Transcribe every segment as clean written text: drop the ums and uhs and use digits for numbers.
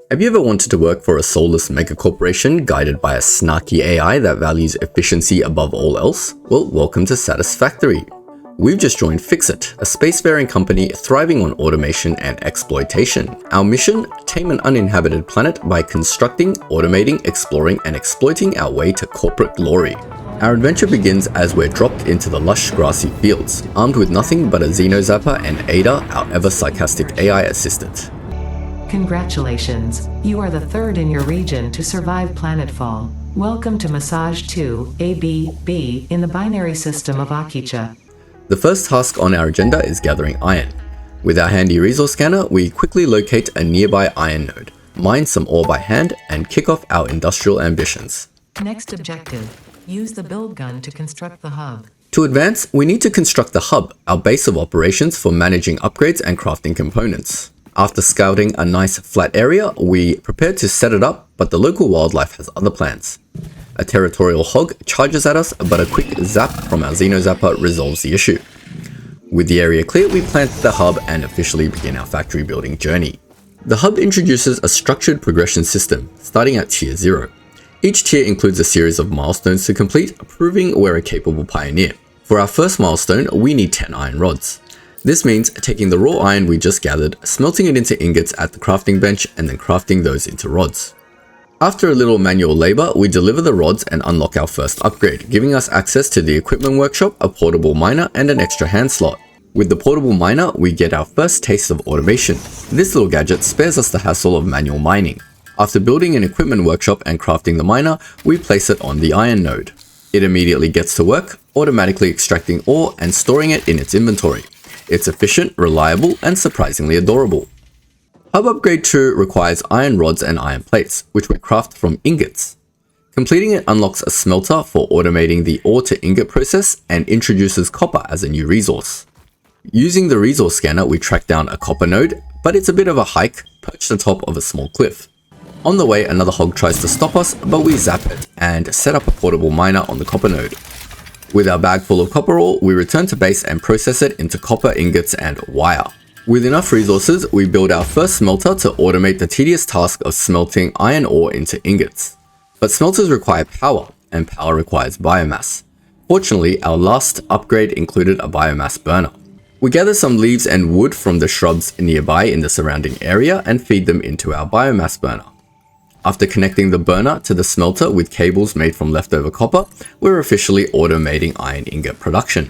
Have you ever wanted to work for a soulless megacorporation guided by a snarky AI that values efficiency above all else? Well, welcome to Satisfactory. We've just joined Fixit, a spacefaring company thriving on automation and exploitation. Our mission? Tame an uninhabited planet by constructing, automating, exploring, and exploiting our way to corporate glory. Our adventure begins as we're dropped into the lush grassy fields, armed with nothing but a Xenozapper and Ada, our ever-sarcastic AI assistant. Congratulations, you are the third in your region to survive planetfall. Welcome to Massage 2, AB, in the binary system of Akicha. The first task on our agenda is gathering iron. With our handy resource scanner, we quickly locate a nearby iron node, mine some ore by hand, and kick off our industrial ambitions. Next objective, use the build gun to construct the hub. To advance, we need to construct the hub, our base of operations for managing upgrades and crafting components. After scouting a nice flat area, we prepare to set it up, but the local wildlife has other plans. A territorial hog charges at us, but a quick zap from our Xenozapper resolves the issue. With the area clear, we plant the hub and officially begin our factory building journey. The hub introduces a structured progression system, starting at tier 0. Each tier includes a series of milestones to complete, proving we're a capable pioneer. For our first milestone, we need 10 iron rods. This means taking the raw iron we just gathered, smelting it into ingots at the crafting bench, and then crafting those into rods. After a little manual labor, we deliver the rods and unlock our first upgrade, giving us access to the equipment workshop, a portable miner, and an extra hand slot. With the portable miner, we get our first taste of automation. This little gadget spares us the hassle of manual mining. After building an equipment workshop and crafting the miner, we place it on the iron node. It immediately gets to work, automatically extracting ore and storing it in its inventory. It's efficient, reliable, and surprisingly adorable. Hub Upgrade 2 requires iron rods and iron plates, which we craft from ingots. Completing it unlocks a smelter for automating the ore to ingot process and introduces copper as a new resource. Using the resource scanner, we track down a copper node, but it's a bit of a hike, perched atop of a small cliff. On the way, another hog tries to stop us, but we zap it and set up a portable miner on the copper node. With our bag full of copper ore, we return to base and process it into copper ingots and wire. With enough resources, we build our first smelter to automate the tedious task of smelting iron ore into ingots. But smelters require power, and power requires biomass. Fortunately, our last upgrade included a biomass burner. We gather some leaves and wood from the shrubs nearby in the surrounding area and feed them into our biomass burner. After connecting the burner to the smelter with cables made from leftover copper, we're officially automating iron ingot production.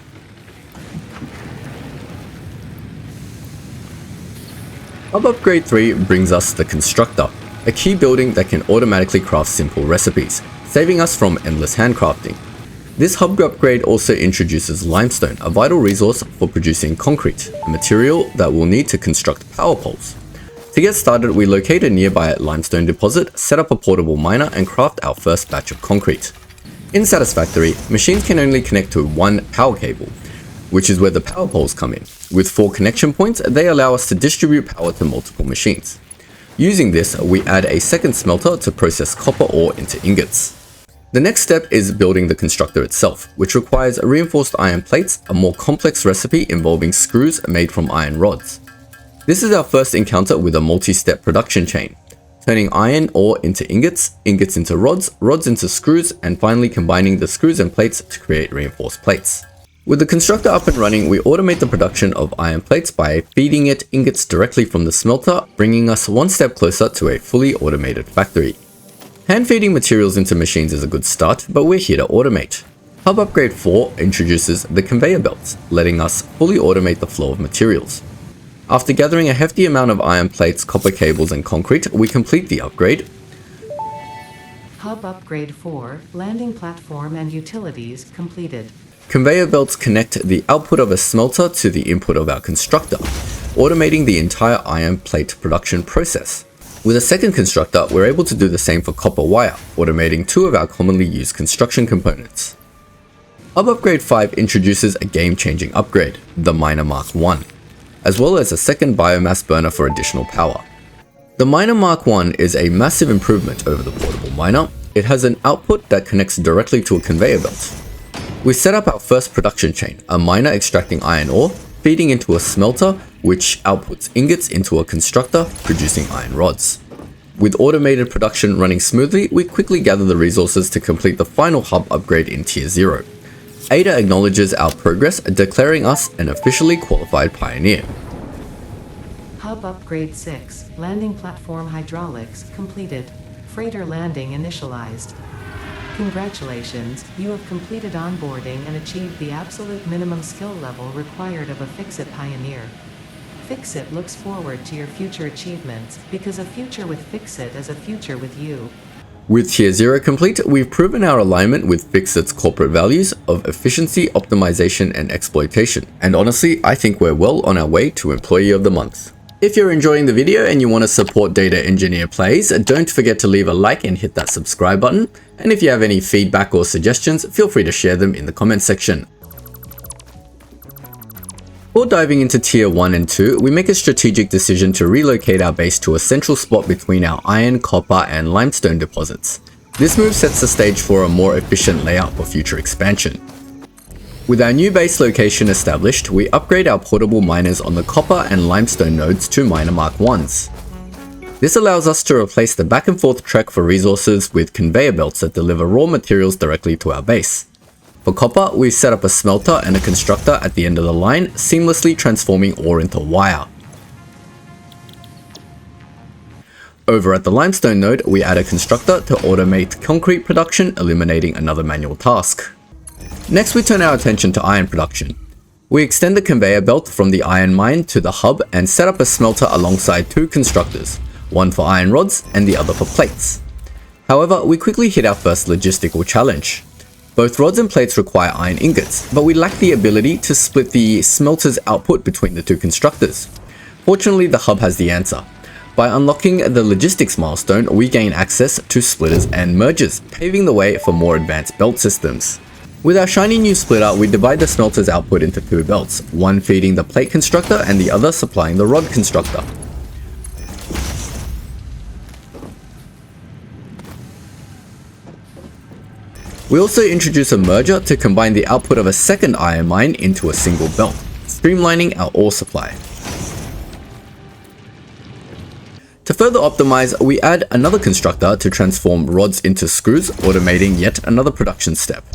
Hub Upgrade 3 brings us the Constructor, a key building that can automatically craft simple recipes, saving us from endless handcrafting. This hub upgrade also introduces limestone, a vital resource for producing concrete, a material that we'll need to construct power poles. To get started, we locate a nearby limestone deposit, set up a portable miner, and craft our first batch of concrete. In Satisfactory, machines can only connect to one power cable, which is where the power poles come in. With 4 connection points, they allow us to distribute power to multiple machines. Using this, we add a second smelter to process copper ore into ingots. The next step is building the constructor itself, which requires reinforced iron plates, a more complex recipe involving screws made from iron rods. This is our first encounter with a multi-step production chain, turning iron ore into ingots, ingots into rods, rods into screws, and finally combining the screws and plates to create reinforced plates. With the constructor up and running, we automate the production of iron plates by feeding it ingots directly from the smelter, bringing us one step closer to a fully automated factory. Hand-feeding materials into machines is a good start, but we're here to automate. Hub Upgrade 4 introduces the conveyor belts, letting us fully automate the flow of materials. After gathering a hefty amount of iron plates, copper cables, and concrete, we complete the upgrade. Hub Upgrade 4, landing platform and utilities completed. Conveyor belts connect the output of a smelter to the input of our constructor, automating the entire iron plate production process. With a second constructor, we're able to do the same for copper wire, automating 2 of our commonly used construction components. Hub Upgrade 5 introduces a game-changing upgrade, the Miner Mark 1, as well as a second biomass burner for additional power. The Miner Mark 1 is a massive improvement over the portable miner. It has an output that connects directly to a conveyor belt. We set up our first production chain, a miner extracting iron ore, feeding into a smelter, which outputs ingots into a constructor, producing iron rods. With automated production running smoothly, we quickly gather the resources to complete the final hub upgrade in Tier 0. Ada acknowledges our progress, declaring us an officially qualified pioneer. Hub Upgrade 6, Landing Platform Hydraulics, completed. Freighter landing initialized. Congratulations, you have completed onboarding and achieved the absolute minimum skill level required of a Fixit pioneer. Fixit looks forward to your future achievements, because a future with Fixit is a future with you. With Tier 0 complete, we've proven our alignment with Fixit's corporate values of efficiency, optimization, and exploitation. And honestly, I think we're well on our way to Employee of the Month. If you're enjoying the video and you want to support Data Engineer Plays, don't forget to leave a like and hit that subscribe button. And if you have any feedback or suggestions, feel free to share them in the comment section. Before diving into Tier 1 and 2, we make a strategic decision to relocate our base to a central spot between our iron, copper, and limestone deposits. This move sets the stage for a more efficient layout for future expansion. With our new base location established, we upgrade our portable miners on the copper and limestone nodes to miner Mark 1s. This allows us to replace the back and forth trek for resources with conveyor belts that deliver raw materials directly to our base. For copper, we set up a smelter and a constructor at the end of the line, seamlessly transforming ore into wire. Over at the limestone node, we add a constructor to automate concrete production, eliminating another manual task. Next, we turn our attention to iron production. We extend the conveyor belt from the iron mine to the hub and set up a smelter alongside two constructors, one for iron rods and the other for plates. However, we quickly hit our first logistical challenge. Both rods and plates require iron ingots, but we lack the ability to split the smelter's output between the two constructors. Fortunately, the hub has the answer. By unlocking the logistics milestone, we gain access to splitters and mergers, paving the way for more advanced belt systems. With our shiny new splitter, we divide the smelter's output into two belts, one feeding the plate constructor and the other supplying the rod constructor. We also introduce a merger to combine the output of a second iron mine into a single belt, streamlining our ore supply. To further optimize, we add another constructor to transform rods into screws, automating yet another production step.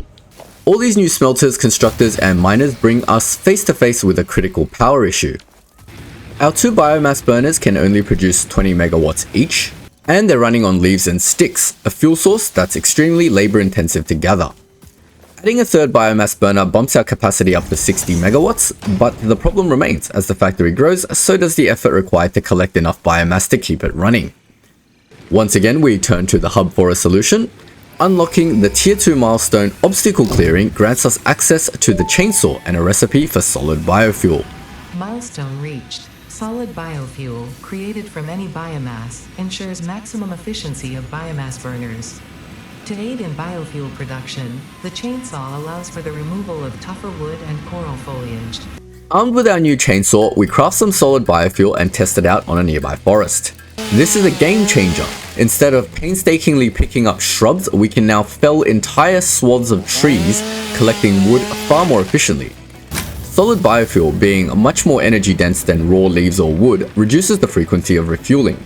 All these new smelters, constructors, and miners bring us face to face with a critical power issue. Our two biomass burners can only produce 20 megawatts each, and they're running on leaves and sticks, a fuel source that's extremely labor intensive to gather. Adding a third biomass burner bumps our capacity up to 60 megawatts, but the problem remains. As the factory grows, so does the effort required to collect enough biomass to keep it running. Once again, we turn to the hub for a solution. Unlocking the Tier 2 milestone obstacle clearing grants us access to the chainsaw and a recipe for solid biofuel. Milestone reached. Solid biofuel, created from any biomass, ensures maximum efficiency of biomass burners. To aid in biofuel production, the chainsaw allows for the removal of tougher wood and coral foliage. Armed with our new chainsaw, we craft some solid biofuel and test it out on a nearby forest. This is a game changer. Instead of painstakingly picking up shrubs, we can now fell entire swaths of trees, collecting wood far more efficiently. Solid biofuel, being much more energy dense than raw leaves or wood, reduces the frequency of refueling.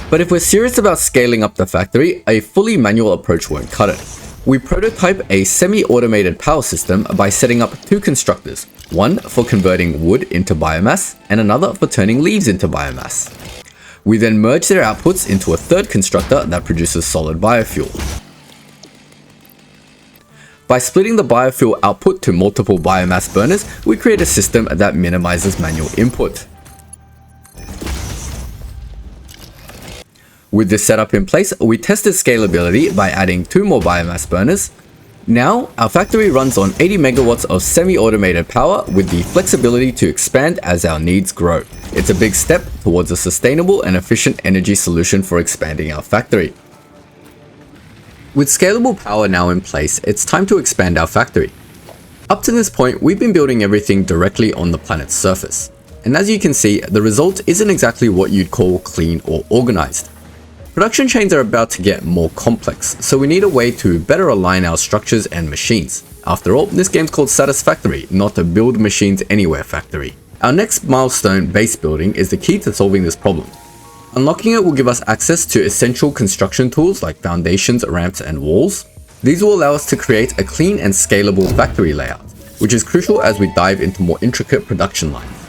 But if we're serious about scaling up the factory, a fully manual approach won't cut it. We prototype a semi-automated power system by setting up two constructors, one for converting wood into biomass and another for turning leaves into biomass. We then merge their outputs into a third constructor that produces solid biofuel. By splitting the biofuel output to multiple biomass burners, we create a system that minimizes manual input. With this setup in place, we tested scalability by adding two more biomass burners. Now, our factory runs on 80 megawatts of semi-automated power with the flexibility to expand as our needs grow. It's a big step towards a sustainable and efficient energy solution for expanding our factory. With scalable power now in place, it's time to expand our factory. Up to this point, we've been building everything directly on the planet's surface. And as you can see, the result isn't exactly what you'd call clean or organized. Production chains are about to get more complex, so we need a way to better align our structures and machines. After all, this game's called Satisfactory, not a build machines anywhere factory. Our next milestone, base building, is the key to solving this problem. Unlocking it will give us access to essential construction tools like foundations, ramps, and walls. These will allow us to create a clean and scalable factory layout, which is crucial as we dive into more intricate production lines.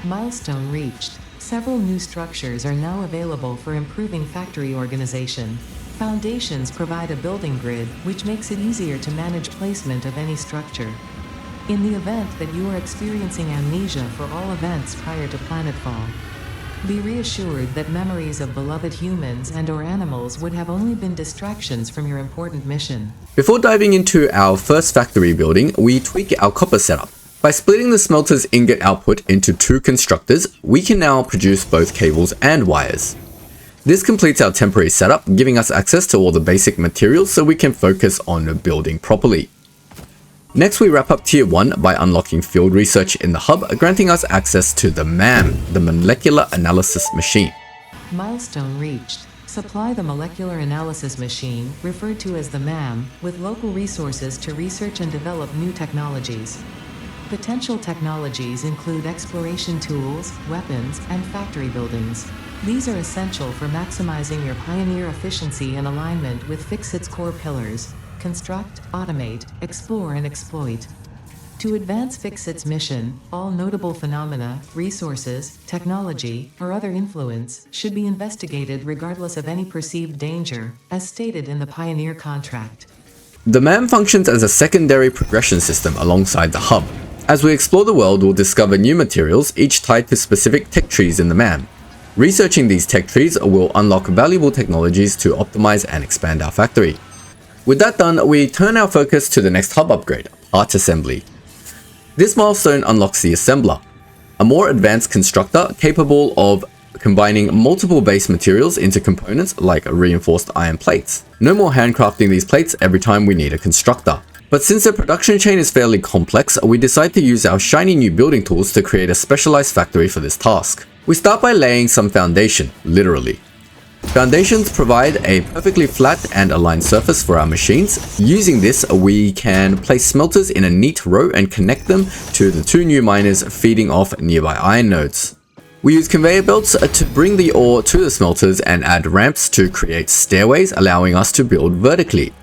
Milestone reached. Several new structures are now available for improving factory organization. Foundations provide a building grid, which makes it easier to manage placement of any structure. In the event that you are experiencing amnesia for all events prior to planetfall, be reassured that memories of beloved humans and/or animals would have only been distractions from your important mission. Before diving into our first factory building, we tweak our copper setup. By splitting the smelter's ingot output into 2 constructors, we can now produce both cables and wires. This completes our temporary setup, giving us access to all the basic materials so we can focus on building properly. Next, we wrap up Tier 1 by unlocking field research in the hub, granting us access to the MAM, the Molecular Analysis Machine. Milestone reached. Supply the Molecular Analysis Machine, referred to as the MAM, with local resources to research and develop new technologies. Potential technologies include exploration tools, weapons, and factory buildings. These are essential for maximizing your Pioneer efficiency and alignment with Fixit's core pillars: construct, automate, explore, and exploit. To advance Fixit's mission, all notable phenomena, resources, technology, or other influence should be investigated regardless of any perceived danger, as stated in the Pioneer contract. The MAM functions as a secondary progression system alongside the hub. As we explore the world, we'll discover new materials, each tied to specific tech trees in the MAM. Researching these tech trees will unlock valuable technologies to optimize and expand our factory. With that done, we turn our focus to the next hub upgrade, part assembly. This milestone unlocks the assembler, a more advanced constructor capable of combining multiple base materials into components like reinforced iron plates. No more handcrafting these plates every time we need a constructor. But since the production chain is fairly complex, we decide to use our shiny new building tools to create a specialized factory for this task. We start by laying some foundation, literally. Foundations provide a perfectly flat and aligned surface for our machines. Using this, we can place smelters in a neat row and connect them to the 2 new miners feeding off nearby iron nodes. We use conveyor belts to bring the ore to the smelters and add ramps to create stairways, allowing us to build vertically.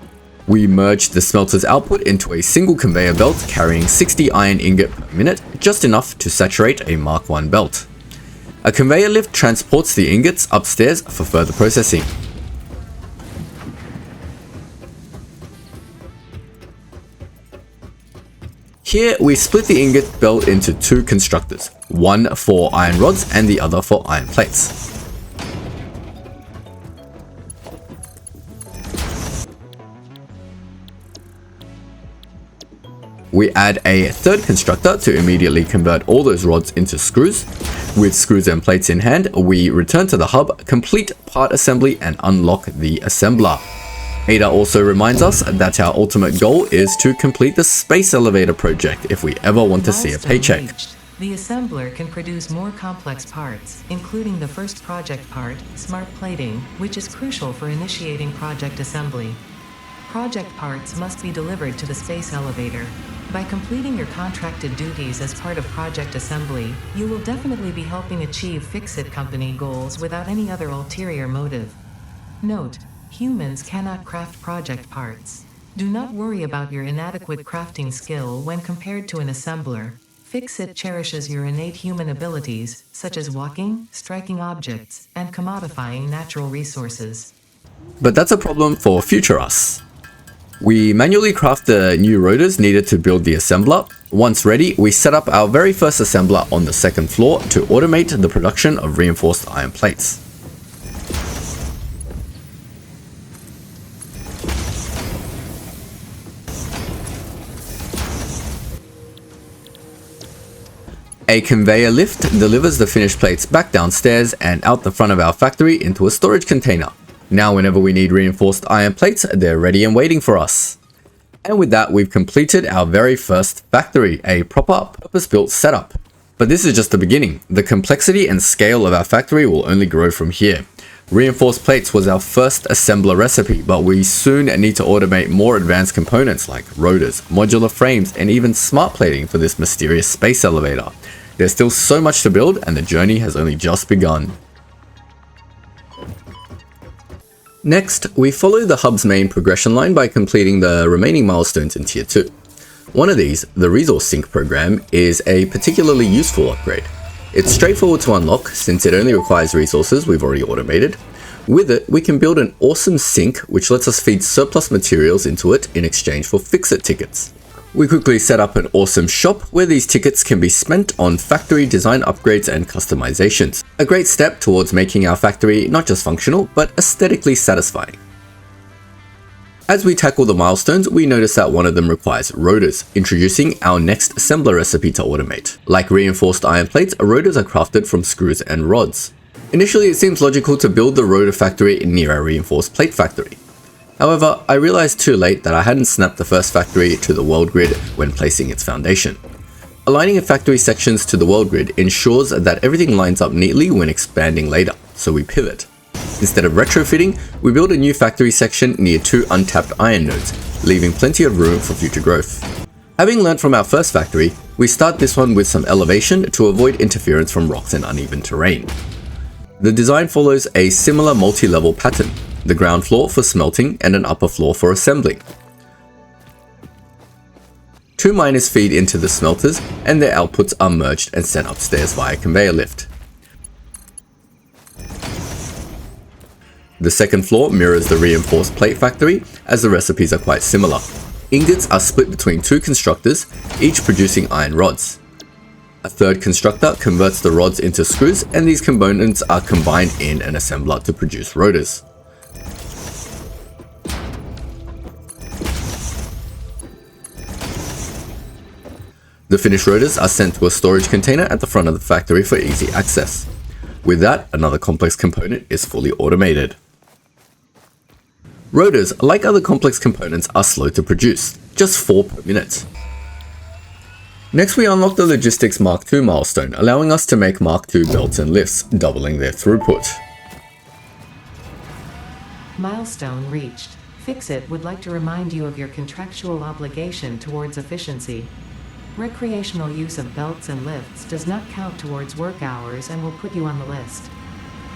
We merge the smelter's output into a single conveyor belt carrying 60 iron ingot per minute, just enough to saturate a Mark I belt. A conveyor lift transports the ingots upstairs for further processing. Here we split the ingot belt into 2 constructors, one for iron rods and the other for iron plates. We add a 3rd constructor to immediately convert all those rods into screws. With screws and plates in hand, we return to the hub, complete part assembly, and unlock the assembler. Ada also reminds us that our ultimate goal is to complete the space elevator project if we ever want to see a paycheck. The assembler can produce more complex parts, including the first project part, smart plating, which is crucial for initiating project assembly. Project parts must be delivered to the space elevator. By completing your contracted duties as part of project assembly, you will definitely be helping achieve Fixit company goals without any other ulterior motive. Note: humans cannot craft project parts. Do not worry about your inadequate crafting skill when compared to an assembler. Fixit cherishes your innate human abilities, such as walking, striking objects, and commodifying natural resources. But that's a problem for future us. We manually craft the new rotors needed to build the assembler. Once ready, we set up our very first assembler on the 2nd floor to automate the production of reinforced iron plates. A conveyor lift delivers the finished plates back downstairs and out the front of our factory into a storage container. Now whenever we need reinforced iron plates, they're ready and waiting for us. And with that, we've completed our very first factory, a proper purpose-built setup. But this is just the beginning. The complexity and scale of our factory will only grow from here. Reinforced plates was our first assembler recipe, but we soon need to automate more advanced components like rotors, modular frames, and even smart plating for this mysterious space elevator. There's still so much to build, and the journey has only just begun. Next, we follow the hub's main progression line by completing the remaining milestones in Tier 2. One of these, the Resource Sync program, is a particularly useful upgrade. It's straightforward to unlock since it only requires resources we've already automated. With it, we can build an awesome sink which lets us feed surplus materials into it in exchange for fix-it tickets. We quickly set up an awesome shop where these tickets can be spent on factory design upgrades and customizations. A great step towards making our factory not just functional, but aesthetically satisfying. As we tackle the milestones, we notice that one of them requires rotors, introducing our next assembler recipe to automate. Like reinforced iron plates, rotors are crafted from screws and rods. Initially, it seems logical to build the rotor factory near our reinforced plate factory. However, I realized too late that I hadn't snapped the first factory to the world grid when placing its foundation. Aligning a factory sections to the world grid ensures that everything lines up neatly when expanding later, so we pivot. Instead of retrofitting, we build a new factory section near 2 untapped iron nodes, leaving plenty of room for future growth. Having learned from our first factory, we start this one with some elevation to avoid interference from rocks and uneven terrain. The design follows a similar multi-level pattern, the ground floor for smelting and an upper floor for assembling. 2 miners feed into the smelters and their outputs are merged and sent upstairs via conveyor lift. The second floor mirrors the reinforced plate factory, as the recipes are quite similar. Ingots are split between 2 constructors, each producing iron rods. A third constructor converts the rods into screws, and these components are combined in an assembler to produce rotors. The finished rotors are sent to a storage container at the front of the factory for easy access. With that, another complex component is fully automated. Rotors, like other complex components, are slow to produce, just 4 per minute. Next, we unlock the Logistics Mark II milestone, allowing us to make Mark II belts and lifts, doubling their throughput. Milestone reached. Fix-It would like to remind you of your contractual obligation towards efficiency. Recreational use of belts and lifts does not count towards work hours and will put you on the list.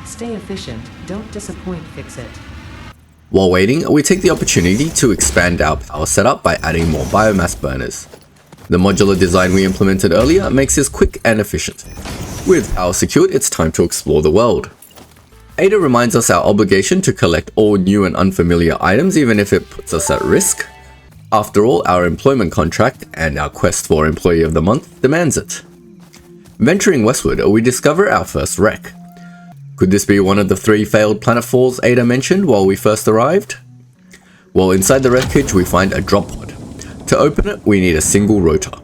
Stay efficient, don't disappoint Fix-It. While waiting, we take the opportunity to expand our power setup by adding more biomass burners. The modular design we implemented earlier makes this quick and efficient. With power secured, it's time to explore the world. Ada reminds us our obligation to collect all new and unfamiliar items even if it puts us at risk. After all, our employment contract and our quest for Employee of the Month demands it. Venturing westward, we discover our first wreck. Could this be one of the 3 failed planetfalls Ada mentioned while we first arrived? Well, inside the wreckage we find a drop pod. To open it, we need a single rotor.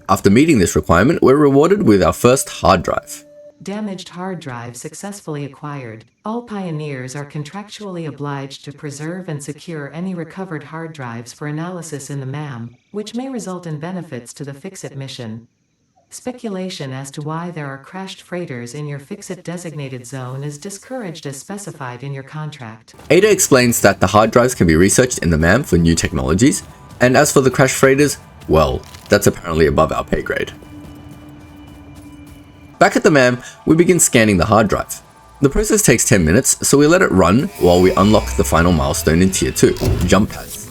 After meeting this requirement, we're rewarded with our first hard drive. Damaged hard drive successfully acquired. All pioneers are contractually obliged to preserve and secure any recovered hard drives for analysis in the MAM, which may result in benefits to the Fix-It mission. Speculation as to why there are crashed freighters in your Fix-It designated zone is discouraged as specified in your contract. Ada explains that the hard drives can be researched in the MAM for new technologies, and as for the crashed freighters, well, that's apparently above our pay grade. Back at the MAM, we begin scanning the hard drive. The process takes 10 minutes, so we let it run while we unlock the final milestone in Tier 2, jump pads.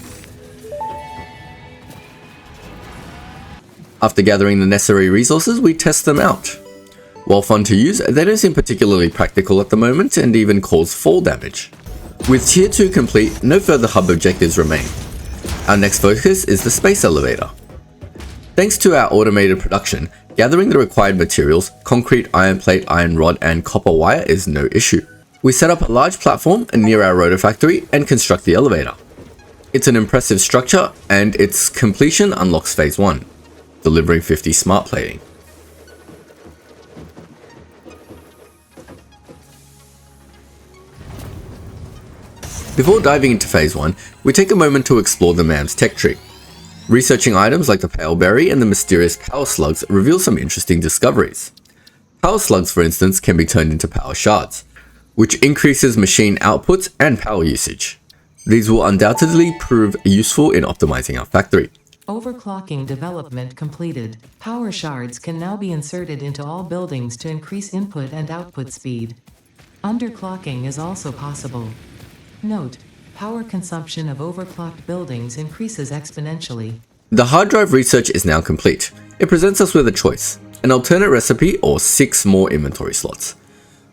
After gathering the necessary resources, we test them out. While fun to use, they don't seem particularly practical at the moment and even cause fall damage. With Tier 2 complete, no further hub objectives remain. Our next focus is the space elevator. Thanks to our automated production, gathering the required materials, concrete, iron plate, iron rod, and copper wire is no issue. We set up a large platform near our rotor factory and construct the elevator. It's an impressive structure, and its completion unlocks Phase 1. Delivering 50 smart plating. Before diving into Phase 1, we take a moment to explore the MAM's tech tree. Researching items like the pale berry and the mysterious power slugs reveal some interesting discoveries. Power slugs, for instance, can be turned into power shards, which increases machine outputs and power usage. These will undoubtedly prove useful in optimizing our factory. Overclocking development completed. Power shards can now be inserted into all buildings to increase input and output speed. Underclocking is also possible. Note: power consumption of overclocked buildings increases exponentially. The hard drive research is now complete. It presents us with a choice: an alternate recipe or 6 more inventory slots.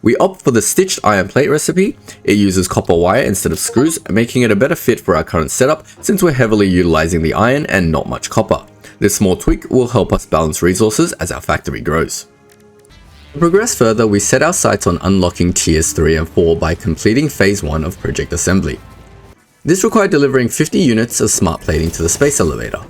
We opt for the stitched iron plate recipe. It uses copper wire instead of screws, making it a better fit for our current setup since we're heavily utilizing the iron and not much copper. This small tweak will help us balance resources as our factory grows. To progress further, we set our sights on unlocking tiers 3 and 4 by completing phase 1 of project assembly. This required delivering 50 units of smart plating to the space elevator.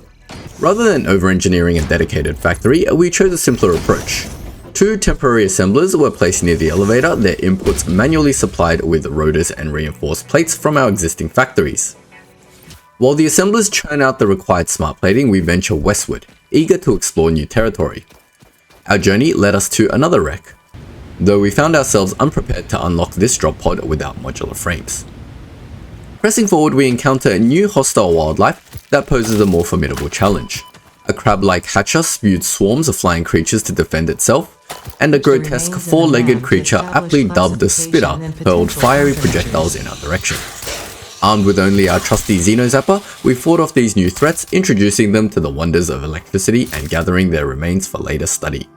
Rather than over-engineering a dedicated factory, we chose a simpler approach. 2 temporary assemblers were placed near the elevator, their inputs manually supplied with rotors and reinforced plates from our existing factories. While the assemblers churn out the required smart plating, we venture westward, eager to explore new territory. Our journey led us to another wreck, though we found ourselves unprepared to unlock this drop pod without modular frames. Pressing forward, we encounter a new hostile wildlife that poses a more formidable challenge. A crab-like hatcher spewed swarms of flying creatures to defend itself, and a grotesque 4-legged creature aptly dubbed the Spitter hurled fiery projectiles in our direction. Armed with only our trusty Xenozapper, we fought off these new threats, introducing them to the wonders of electricity and gathering their remains for later study.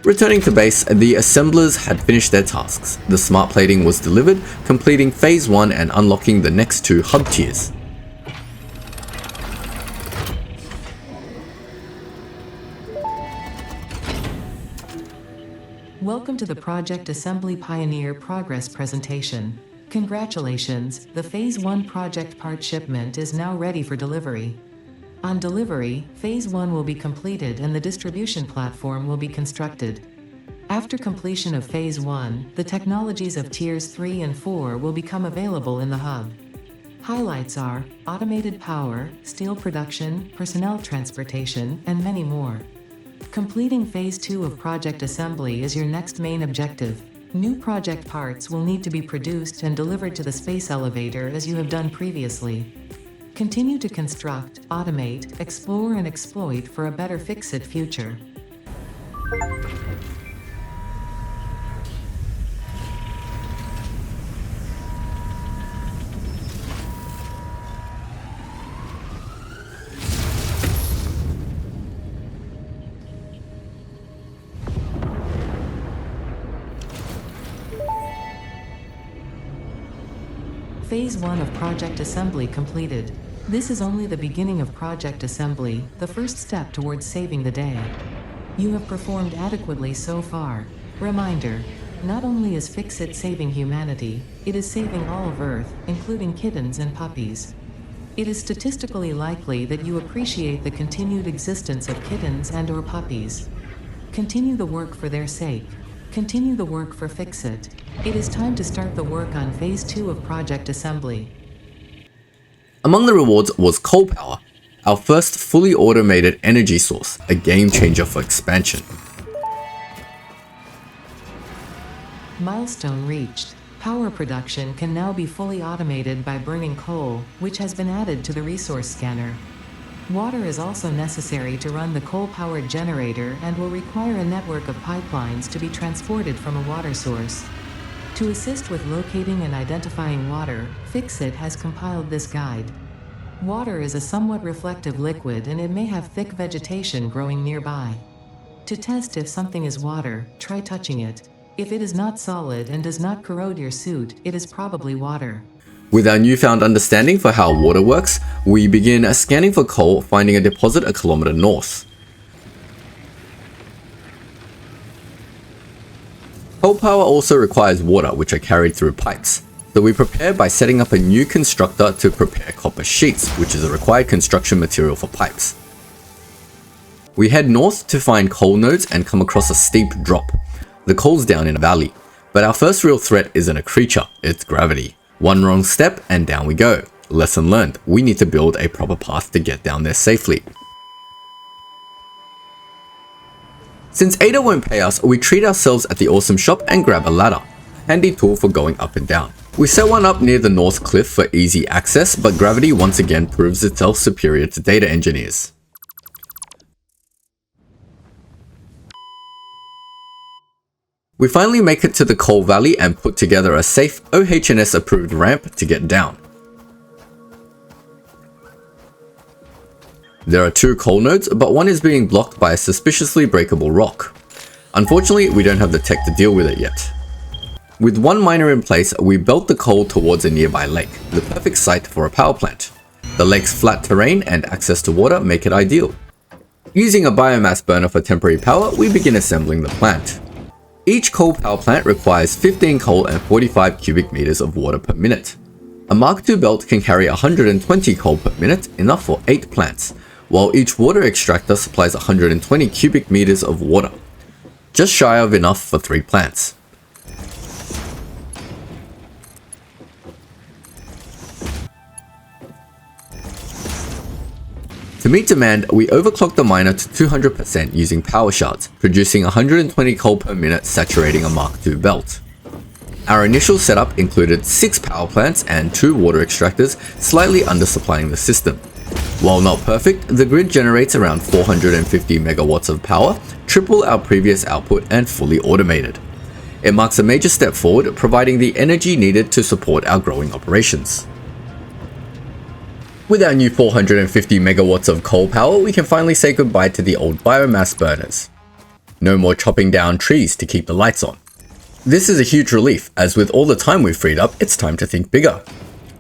Returning to base, the assemblers had finished their tasks. The smart plating was delivered, completing phase 1 and unlocking the next 2 hub tiers. Welcome to the Project Assembly Pioneer Progress presentation. Congratulations, the Phase 1 project part shipment is now ready for delivery. On delivery, Phase 1 will be completed and the distribution platform will be constructed. After completion of Phase 1, the technologies of Tiers 3 and 4 will become available in the hub. Highlights are automated power, steel production, personnel transportation, and many more. Completing Phase 2 of project assembly is your next main objective. New project parts will need to be produced and delivered to the space elevator as you have done previously. Continue to construct, automate, explore and exploit for a better fix-it future. Phase 1 of project assembly completed. This is only the beginning of project assembly, the first step towards saving the day. You have performed adequately so far. Reminder: not only is Fix-It saving humanity, it is saving all of Earth, including kittens and puppies. It is statistically likely that you appreciate the continued existence of kittens and/or puppies. Continue the work for their sake. Continue the work for Fix-It. It is time to start the work on Phase 2 of project assembly. Among the rewards was coal power, our first fully automated energy source, a game changer for expansion. Milestone reached. Power production can now be fully automated by burning coal, which has been added to the resource scanner. Water is also necessary to run the coal-powered generator and will require a network of pipelines to be transported from a water source. To assist with locating and identifying water, Fix-It has compiled this guide. Water is a somewhat reflective liquid and it may have thick vegetation growing nearby. To test if something is water, try touching it. If it is not solid and does not corrode your suit, it is probably water. With our newfound understanding for how water works, we begin scanning for coal, finding a deposit a kilometer north. Coal power also requires water, which are carried through pipes, so we prepare by setting up a new constructor to prepare copper sheets, which is a required construction material for pipes. We head north to find coal nodes and come across a steep drop. The coal's down in a valley, but our first real threat isn't a creature, it's gravity. One wrong step and down we go. Lesson learned, we need to build a proper path to get down there safely. Since Ada won't pay us, we treat ourselves at the awesome shop and grab a ladder, a handy tool for going up and down. We set one up near the north cliff for easy access, but gravity once again proves itself superior to data engineers. We finally make it to the coal valley and put together a safe OH&S approved ramp to get down. There are 2 coal nodes, but one is being blocked by a suspiciously breakable rock. Unfortunately, we don't have the tech to deal with it yet. With 1 miner in place, we belt the coal towards a nearby lake, the perfect site for a power plant. The lake's flat terrain and access to water make it ideal. Using a biomass burner for temporary power, we begin assembling the plant. Each coal power plant requires 15 coal and 45 cubic meters of water per minute. A Mark II belt can carry 120 coal per minute, enough for 8 plants, while each water extractor supplies 120 cubic meters of water, just shy of enough for 3 plants. To meet demand, we overclock the miner to 200% using power shards, producing 120 coal per minute, saturating a Mark II belt. Our initial setup included 6 power plants and 2 water extractors, slightly undersupplying the system. While not perfect, the grid generates around 450 megawatts of power, triple our previous output and fully automated. It marks a major step forward, providing the energy needed to support our growing operations. With our new 450 megawatts of coal power, we can finally say goodbye to the old biomass burners. No more chopping down trees to keep the lights on. This is a huge relief, as with all the time we've freed up, it's time to think bigger.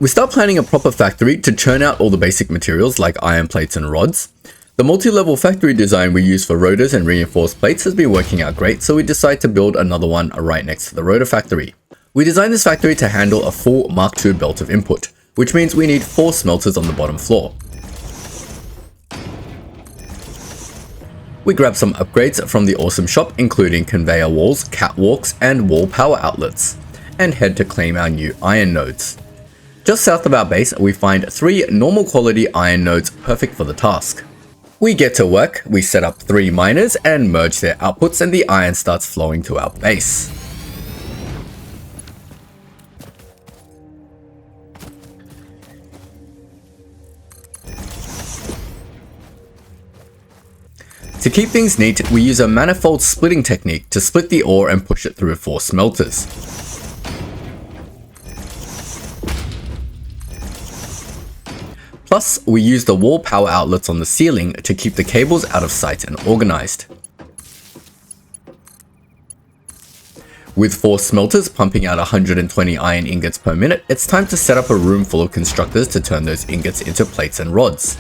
We start planning a proper factory to churn out all the basic materials like iron plates and rods. The multi-level factory design we use for rotors and reinforced plates has been working out great, so we decide to build another one right next to the rotor factory. We designed this factory to handle a full Mark II belt of input, which means we need 4 smelters on the bottom floor. We grab some upgrades from the awesome shop, including conveyor walls, catwalks, and wall power outlets, and head to claim our new iron nodes. Just south of our base, we find 3 normal quality iron nodes perfect for the task. We get to work, we set up 3 miners and merge their outputs, and the iron starts flowing to our base. To keep things neat, we use a manifold splitting technique to split the ore and push it through 4 smelters. Plus, we use the wall power outlets on the ceiling to keep the cables out of sight and organized. With 4 smelters pumping out 120 iron ingots per minute, it's time to set up a room full of constructors to turn those ingots into plates and rods.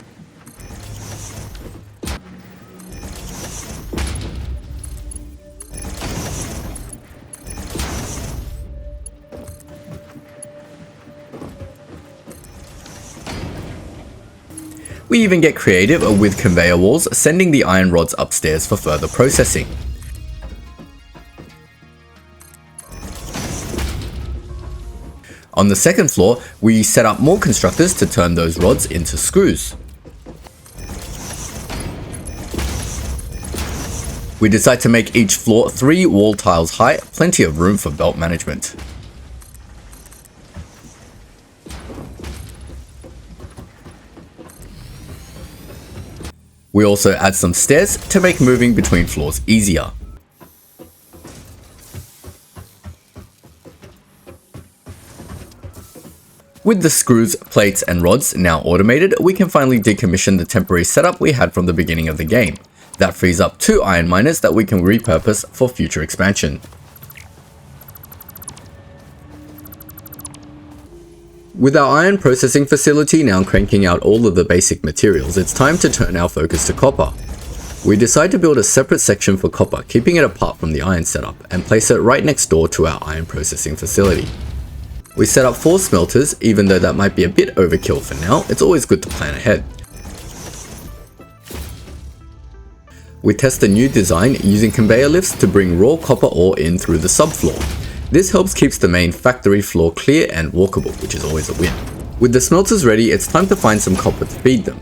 We even get creative with conveyor walls, sending the iron rods upstairs for further processing. On the second floor, we set up more constructors to turn those rods into screws. We decide to make each floor 3 wall tiles high, plenty of room for belt management. We also add some stairs to make moving between floors easier. With the screws, plates, and rods now automated, we can finally decommission the temporary setup we had from the beginning of the game. That frees up 2 iron miners that we can repurpose for future expansion. With our iron processing facility now cranking out all of the basic materials, it's time to turn our focus to copper. We decide to build a separate section for copper, keeping it apart from the iron setup, and place it right next door to our iron processing facility. We set up 4 smelters, even though that might be a bit overkill for now, it's always good to plan ahead. We test the new design using conveyor lifts to bring raw copper ore in through the subfloor. This helps keep the main factory floor clear and walkable, which is always a win. With the smelters ready, it's time to find some copper to feed them.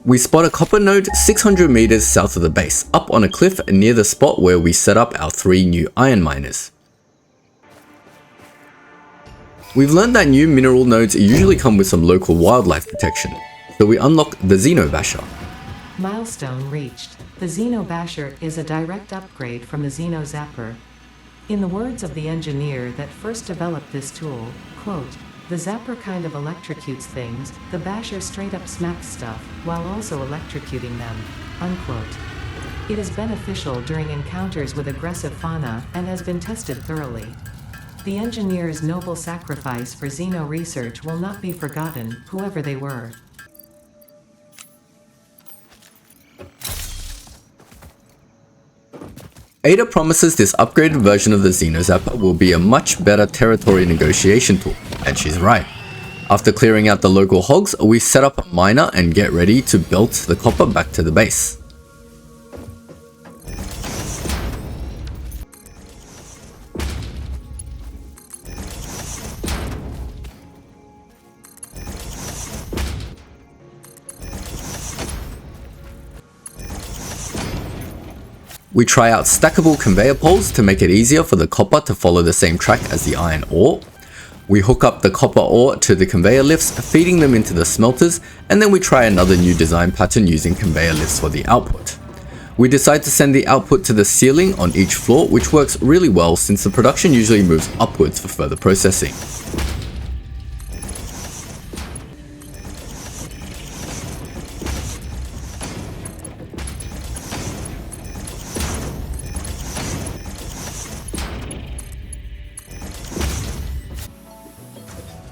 We spot a copper node 600 meters south of the base, up on a cliff near the spot where we set up our 3 new iron miners. We've learned that new mineral nodes usually come with some local wildlife protection, so we unlock the Xenobasher. Milestone reached. The Xeno Basher is a direct upgrade from the Xeno Zapper. In the words of the engineer that first developed this tool, quote, "The Zapper kind of electrocutes things, the Basher straight up smacks stuff, while also electrocuting them," unquote. It is beneficial during encounters with aggressive fauna, and has been tested thoroughly. The engineer's noble sacrifice for Xeno research will not be forgotten, whoever they were. Ada promises this upgraded version of the Xenozapper will be a much better territory negotiation tool, and she's right. After clearing out the local hogs, we set up a miner and get ready to belt the copper back to the base. We try out stackable conveyor poles to make it easier for the copper to follow the same track as the iron ore. We hook up the copper ore to the conveyor lifts, feeding them into the smelters, and then we try another new design pattern using conveyor lifts for the output. We decide to send the output to the ceiling on each floor, which works really well since the production usually moves upwards for further processing.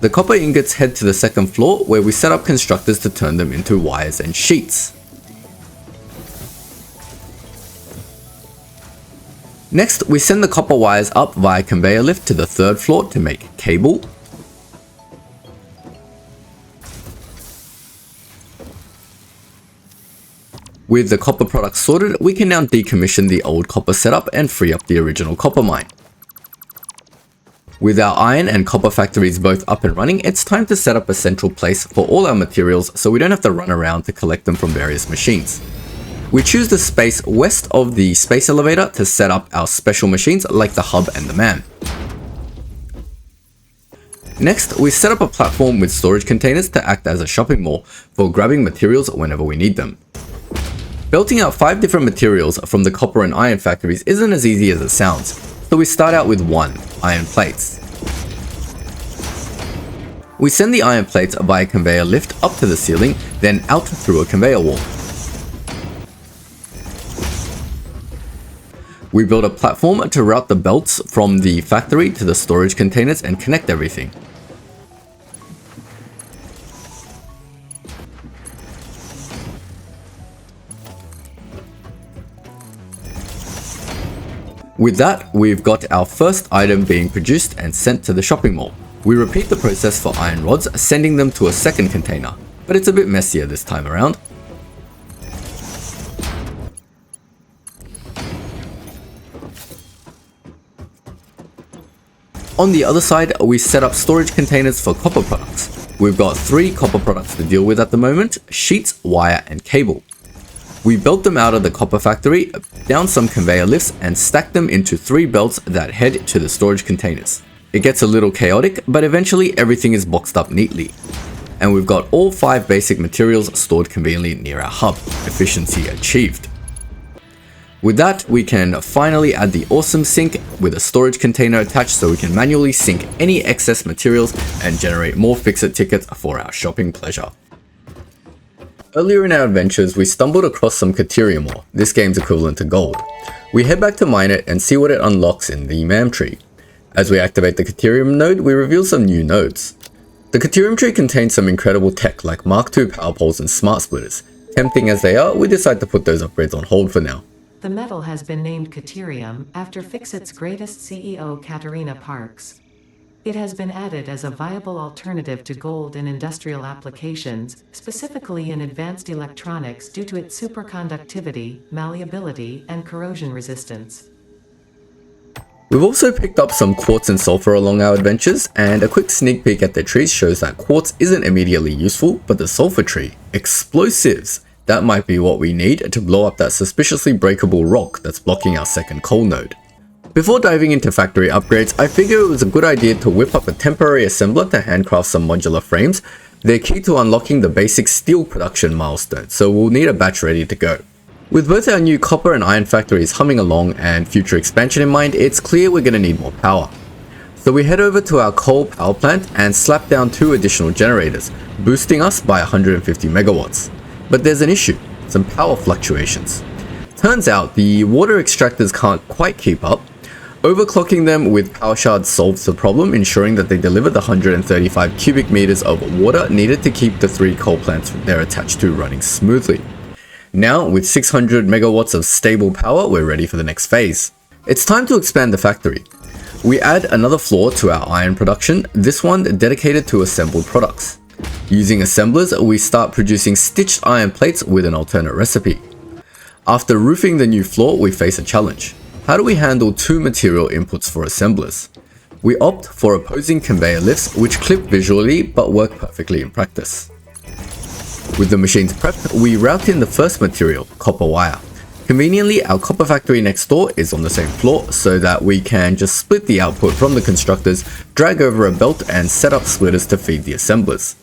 The copper ingots head to the second floor, where we set up constructors to turn them into wires and sheets. Next, we send the copper wires up via conveyor lift to the third floor to make cable. With the copper products sorted, we can now decommission the old copper setup and free up the original copper mine. With our iron and copper factories both up and running, it's time to set up a central place for all our materials so we don't have to run around to collect them from various machines. We choose the space west of the space elevator to set up our special machines like the hub and the man. Next, we set up a platform with storage containers to act as a shopping mall for grabbing materials whenever we need them. Belting out 5 different materials from the copper and iron factories isn't as easy as it sounds. So we start out with 1, iron plates. We send the iron plates via conveyor lift up to the ceiling, then out through a conveyor wall. We build a platform to route the belts from the factory to the storage containers and connect everything. With that, we've got our first item being produced and sent to the shopping mall. We repeat the process for iron rods, sending them to a second container, but it's a bit messier this time around. On the other side, we set up storage containers for copper products. We've got 3 copper products to deal with at the moment: sheets, wire, and cable. We built them out of the copper factory, down some conveyor lifts, and stacked them into 3 belts that head to the storage containers. It gets a little chaotic, but eventually everything is boxed up neatly. And we've got all 5 basic materials stored conveniently near our hub. Efficiency achieved. With that, we can finally add the awesome sink with a storage container attached so we can manually sink any excess materials and generate more fix-it tickets for our shopping pleasure. Earlier in our adventures, we stumbled across some Caterium ore, this game's equivalent to gold. We head back to mine it and see what it unlocks in the MAM tree. As we activate the Caterium node, we reveal some new nodes. The Caterium tree contains some incredible tech like Mark II power poles and smart splitters. Tempting as they are, we decide to put those upgrades on hold for now. The metal has been named Caterium after Fixit's greatest CEO Katerina Parks. It has been added as a viable alternative to gold in industrial applications, specifically in advanced electronics due to its superconductivity, malleability, and corrosion resistance. We've also picked up some quartz and sulfur along our adventures, and a quick sneak peek at their trees shows that quartz isn't immediately useful, but the sulfur tree, explosives! That might be what we need to blow up that suspiciously breakable rock that's blocking our second coal node. Before diving into factory upgrades, I figured it was a good idea to whip up a temporary assembler to handcraft some modular frames, They're key to unlocking the basic steel production milestone, so we'll need a batch ready to go. With both our new copper and iron factories humming along and future expansion in mind, it's clear we're going to need more power. So we head over to our coal power plant and slap down 2 additional generators, boosting us by 150 megawatts. But there's an issue, some power fluctuations. Turns out the water extractors can't quite keep up. Overclocking them with power shards solves the problem, ensuring that they deliver the 135 cubic meters of water needed to keep the 3 coal plants they're attached to running smoothly. Now, with 600 megawatts of stable power, we're ready for the next phase. It's time to expand the factory. We add another floor to our iron production, this one dedicated to assembled products. Using assemblers, we start producing stitched iron plates with an alternate recipe. After roofing the new floor, we face a challenge. How do we handle 2 material inputs for assemblers? We opt for opposing conveyor lifts, which clip visually but work perfectly in practice. With the machines prepped, we route in the first material, copper wire. Conveniently, our copper factory next door is on the same floor, so that we can just split the output from the constructors, drag over a belt and set up splitters to feed the assemblers.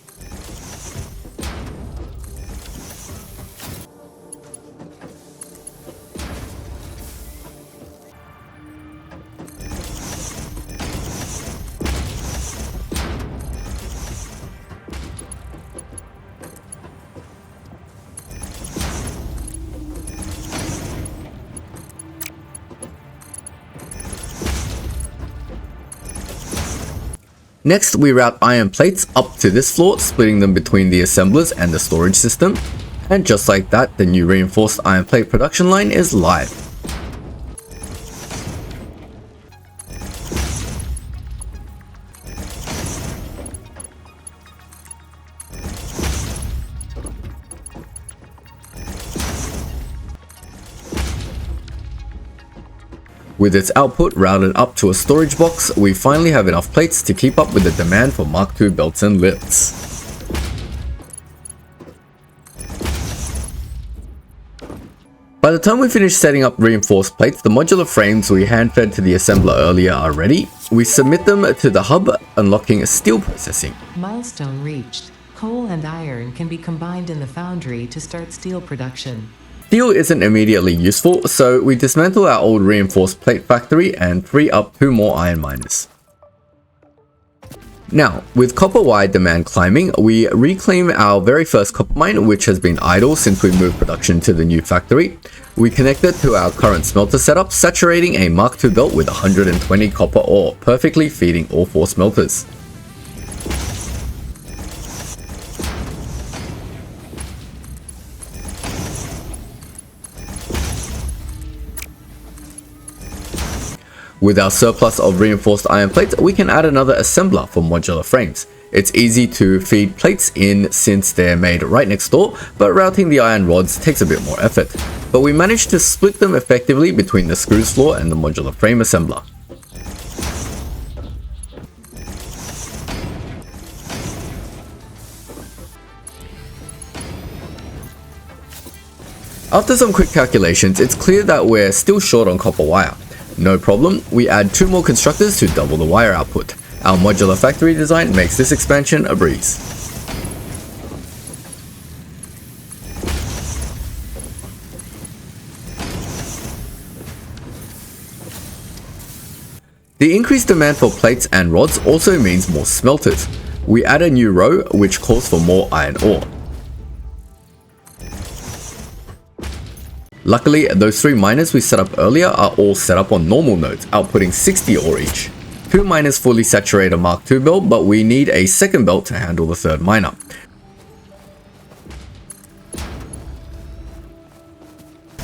Next, we route iron plates up to this floor, splitting them between the assemblers and the storage system. And just like that, the new reinforced iron plate production line is live. With its output routed up to a storage box, we finally have enough plates to keep up with the demand for Mark II belts and lifts. By the time we finish setting up reinforced plates, the modular frames we hand-fed to the assembler earlier are ready. We submit them to the hub, unlocking steel processing. Milestone reached. Coal and iron can be combined in the foundry to start steel production. Steel isn't immediately useful, so we dismantle our old reinforced plate factory and free up 2 more iron miners. Now, with copper wire demand climbing, we reclaim our very first copper mine, which has been idle since we moved production to the new factory. We connect it to our current smelter setup, saturating a Mark II belt with 120 copper ore, perfectly feeding all 4 smelters. With our surplus of reinforced iron plates, we can add another assembler for modular frames. It's easy to feed plates in since they're made right next door, but routing the iron rods takes a bit more effort. But we managed to split them effectively between the screws floor and the modular frame assembler. After some quick calculations, it's clear that we're still short on copper wire. No problem, we add 2 more constructors to double the wire output. Our modular factory design makes this expansion a breeze. The increased demand for plates and rods also means more smelters. We add a new row, which calls for more iron ore. Luckily, those 3 miners we set up earlier are all set up on normal nodes, outputting 60 ore each. 2 miners fully saturate a Mark II belt, but we need a second belt to handle the 3rd miner.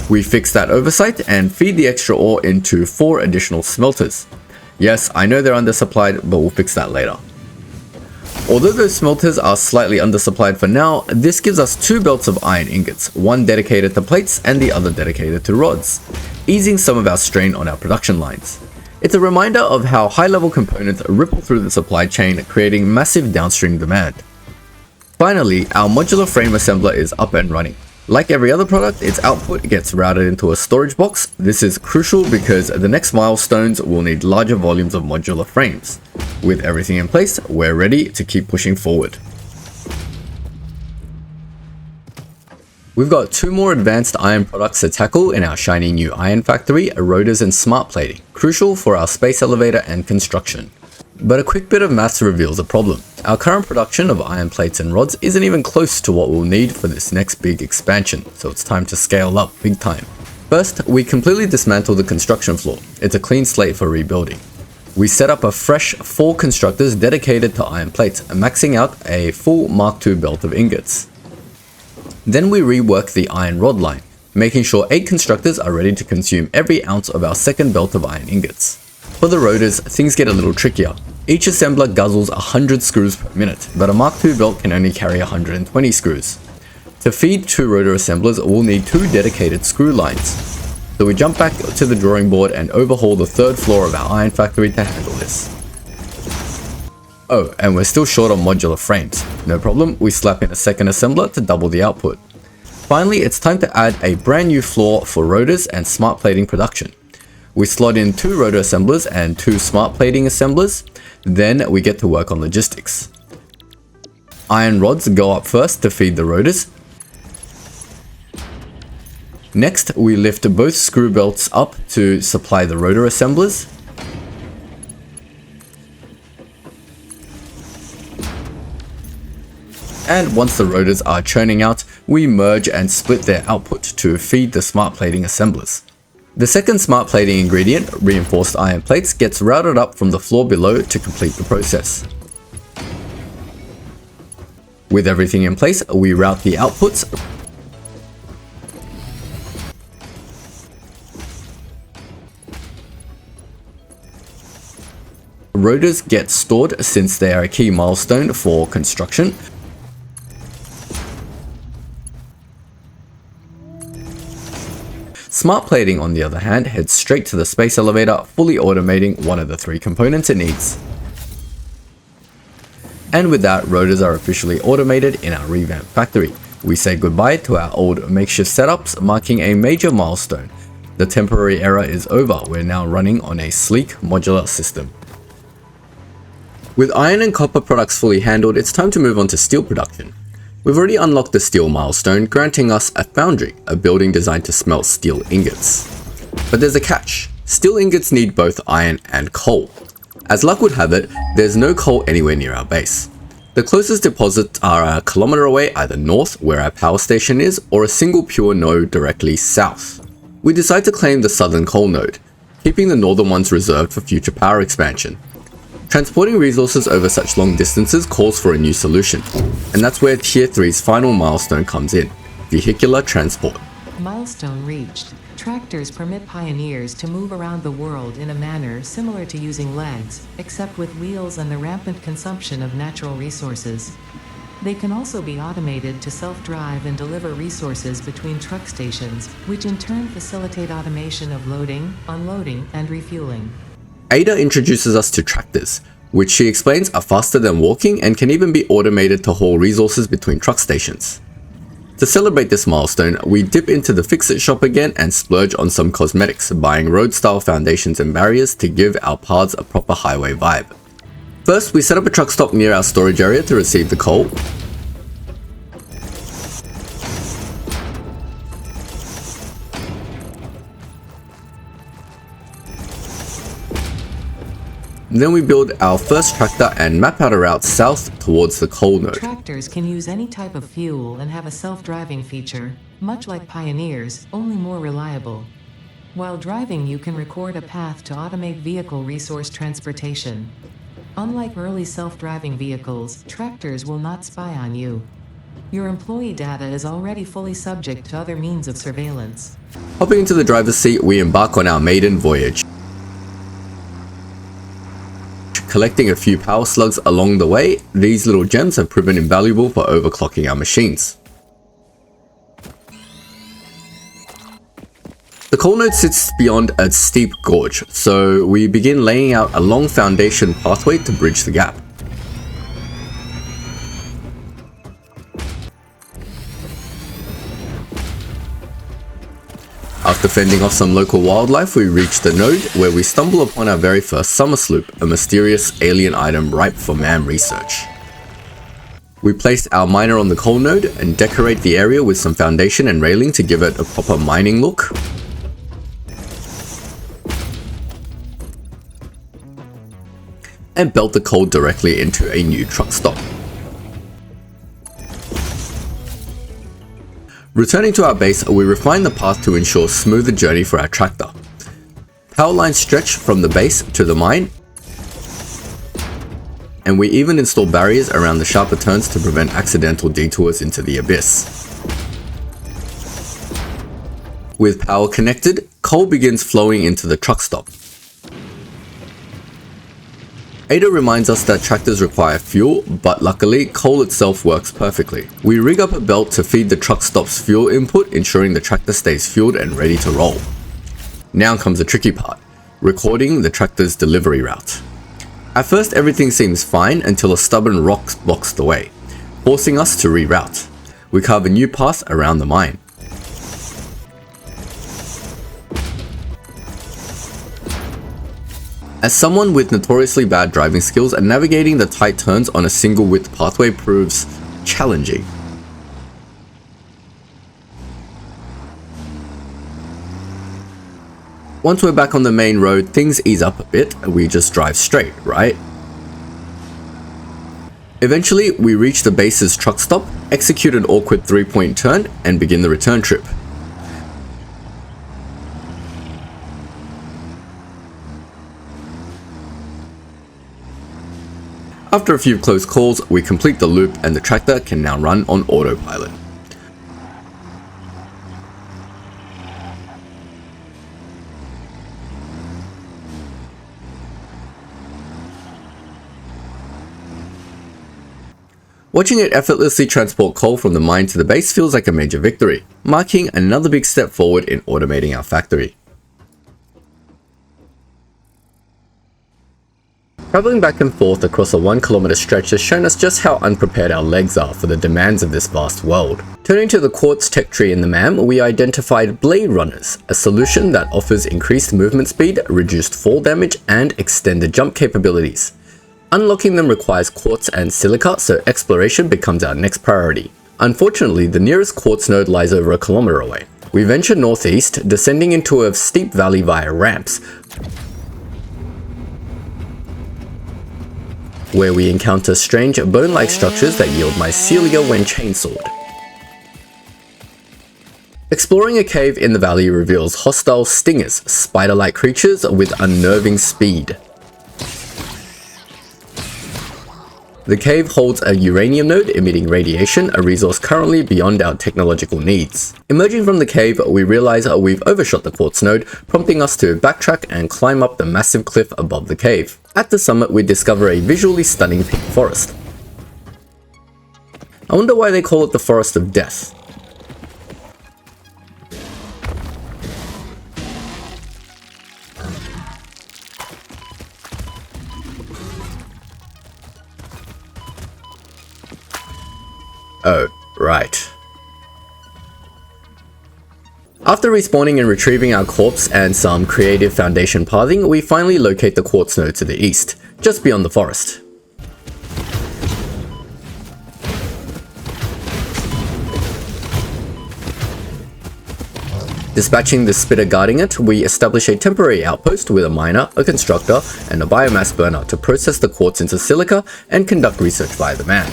We fix that oversight and feed the extra ore into 4 additional smelters. Yes, I know they're undersupplied, but we'll fix that later. Although those smelters are slightly undersupplied for now, this gives us 2 belts of iron ingots, one dedicated to plates and the other dedicated to rods, easing some of our strain on our production lines. It's a reminder of how high-level components ripple through the supply chain, creating massive downstream demand. Finally, our modular frame assembler is up and running. Like every other product, its output gets routed into a storage box. This is crucial because the next milestones will need larger volumes of modular frames. With everything in place, we're ready to keep pushing forward. We've got two more advanced iron products to tackle in our shiny new iron factory, rotors and smart plating, crucial for our space elevator and construction. But a quick bit of maths reveals a problem. Our current production of iron plates and rods isn't even close to what we'll need for this next big expansion, so it's time to scale up big time. First, we completely dismantle the construction floor. It's a clean slate for rebuilding. We set up a fresh 4 constructors dedicated to iron plates, maxing out a full Mark II belt of ingots. Then we rework the iron rod line, making sure 8 constructors are ready to consume every ounce of our second belt of iron ingots. For the rotors, things get a little trickier. Each assembler guzzles 100 screws per minute, but a Mark II belt can only carry 120 screws. To feed 2 rotor assemblers, we'll need 2 dedicated screw lines. So we jump back to the drawing board and overhaul the 3rd floor of our iron factory to handle this. Oh, and we're still short on modular frames. No problem, we slap in a second assembler to double the output. Finally, it's time to add a brand new floor for rotors and smart plating production. We slot in 2 rotor assemblers and 2 smart plating assemblers, then we get to work on logistics. Iron rods go up first to feed the rotors. Next, we lift both screw belts up to supply the rotor assemblers. And once the rotors are churning out, we merge and split their output to feed the smart plating assemblers. The second smart plating ingredient, reinforced iron plates, gets routed up from the floor below to complete the process. With everything in place, we route the outputs. Rotors get stored since they are a key milestone for construction. Smart plating, on the other hand, heads straight to the space elevator, fully automating one of the 3 components it needs. And with that, rotors are officially automated in our revamped factory. We say goodbye to our old makeshift setups, marking a major milestone. The temporary era is over, we're now running on a sleek modular system. With iron and copper products fully handled, it's time to move on to steel production. We've already unlocked the steel milestone, granting us a foundry, a building designed to smelt steel ingots. But there's a catch. Steel ingots need both iron and coal. As luck would have it, there's no coal anywhere near our base. The closest deposits are a kilometer away, either north, where our power station is, or a single pure node directly south. We decide to claim the southern coal node, keeping the northern ones reserved for future power expansion. Transporting resources over such long distances calls for a new solution, and that's where Tier 3's final milestone comes in, vehicular transport. Milestone reached. Tractors permit pioneers to move around the world in a manner similar to using legs, except with wheels and the rampant consumption of natural resources. They can also be automated to self-drive and deliver resources between truck stations, which in turn facilitate automation of loading, unloading, and refueling. Ada introduces us to tractors, which she explains are faster than walking and can even be automated to haul resources between truck stations. To celebrate this milestone, we dip into the fix-it shop again and splurge on some cosmetics, buying road-style foundations and barriers to give our paths a proper highway vibe. First, we set up a truck stop near our storage area to receive the coal. Then we build our first tractor and map out a route south towards the coal node. Tractors can use any type of fuel and have a self-driving feature, much like pioneers, only more reliable. While driving, you can record a path to automate vehicle resource transportation. Unlike early self-driving vehicles, tractors will not spy on you. Your employee data is already fully subject to other means of surveillance. Hopping into the driver's seat, we embark on our maiden voyage. Collecting a few power slugs along the way, these little gems have proven invaluable for overclocking our machines. The coal node sits beyond a steep gorge, so we begin laying out a long foundation pathway to bridge the gap. After fending off some local wildlife, we reach the node where we stumble upon our very first summer sloop, a mysterious alien item ripe for man research. We place our miner on the coal node and decorate the area with some foundation and railing to give it a proper mining look. And belt the coal directly into a new truck stop. Returning to our base, we refine the path to ensure smoother journey for our tractor. Power lines stretch from the base to the mine, and we even install barriers around the sharper turns to prevent accidental detours into the abyss. With power connected, coal begins flowing into the truck stop. Ada reminds us that tractors require fuel, but luckily, coal itself works perfectly. We rig up a belt to feed the truck stop's fuel input, ensuring the tractor stays fueled and ready to roll. Now comes the tricky part, recording the tractor's delivery route. At first everything seems fine until a stubborn rock blocks the way, forcing us to reroute. We carve a new path around the mine. As someone with notoriously bad driving skills, navigating the tight turns on a single width pathway proves challenging. Once we're back on the main road, things ease up a bit, we just drive straight, right? Eventually, we reach the base's truck stop, execute an awkward 3-point turn, and begin the return trip. After a few close calls, we complete the loop and the tractor can now run on autopilot. Watching it effortlessly transport coal from the mine to the base feels like a major victory, marking another big step forward in automating our factory. Traveling back and forth across a 1-kilometer stretch has shown us just how unprepared our legs are for the demands of this vast world. Turning to the quartz tech tree in the MAM, we identified blade runners, a solution that offers increased movement speed, reduced fall damage, and extended jump capabilities. Unlocking them requires quartz and silica, so exploration becomes our next priority. Unfortunately, the nearest quartz node lies over 1 kilometer away. We venture northeast, descending into a steep valley via ramps, where we encounter strange bone-like structures that yield mycelia when chainsawed. Exploring a cave in the valley reveals hostile stingers, spider-like creatures with unnerving speed. The cave holds a uranium node emitting radiation, a resource currently beyond our technological needs. Emerging from the cave, we realize we've overshot the quartz node, prompting us to backtrack and climb up the massive cliff above the cave. At the summit, we discover a visually stunning pink forest. I wonder why they call it the Forest of Death. Oh, right. After respawning and retrieving our corpse and some creative foundation pathing, we finally locate the quartz node to the east, just beyond the forest. Dispatching the spitter guarding it, we establish a temporary outpost with a miner, a constructor, and a biomass burner to process the quartz into silica and conduct research via the man.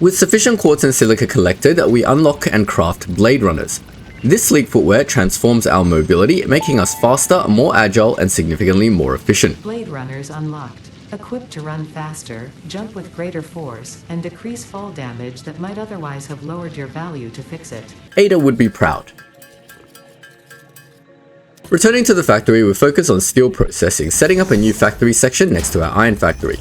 With sufficient quartz and silica collected, we unlock and craft blade runners. This sleek footwear transforms our mobility, making us faster, more agile, and significantly more efficient. Blade runners unlocked. Equipped to run faster, jump with greater force, and decrease fall damage that might otherwise have lowered your value to fix it. Ada would be proud. Returning to the factory, we focus on steel processing, setting up a new factory section next to our iron factory.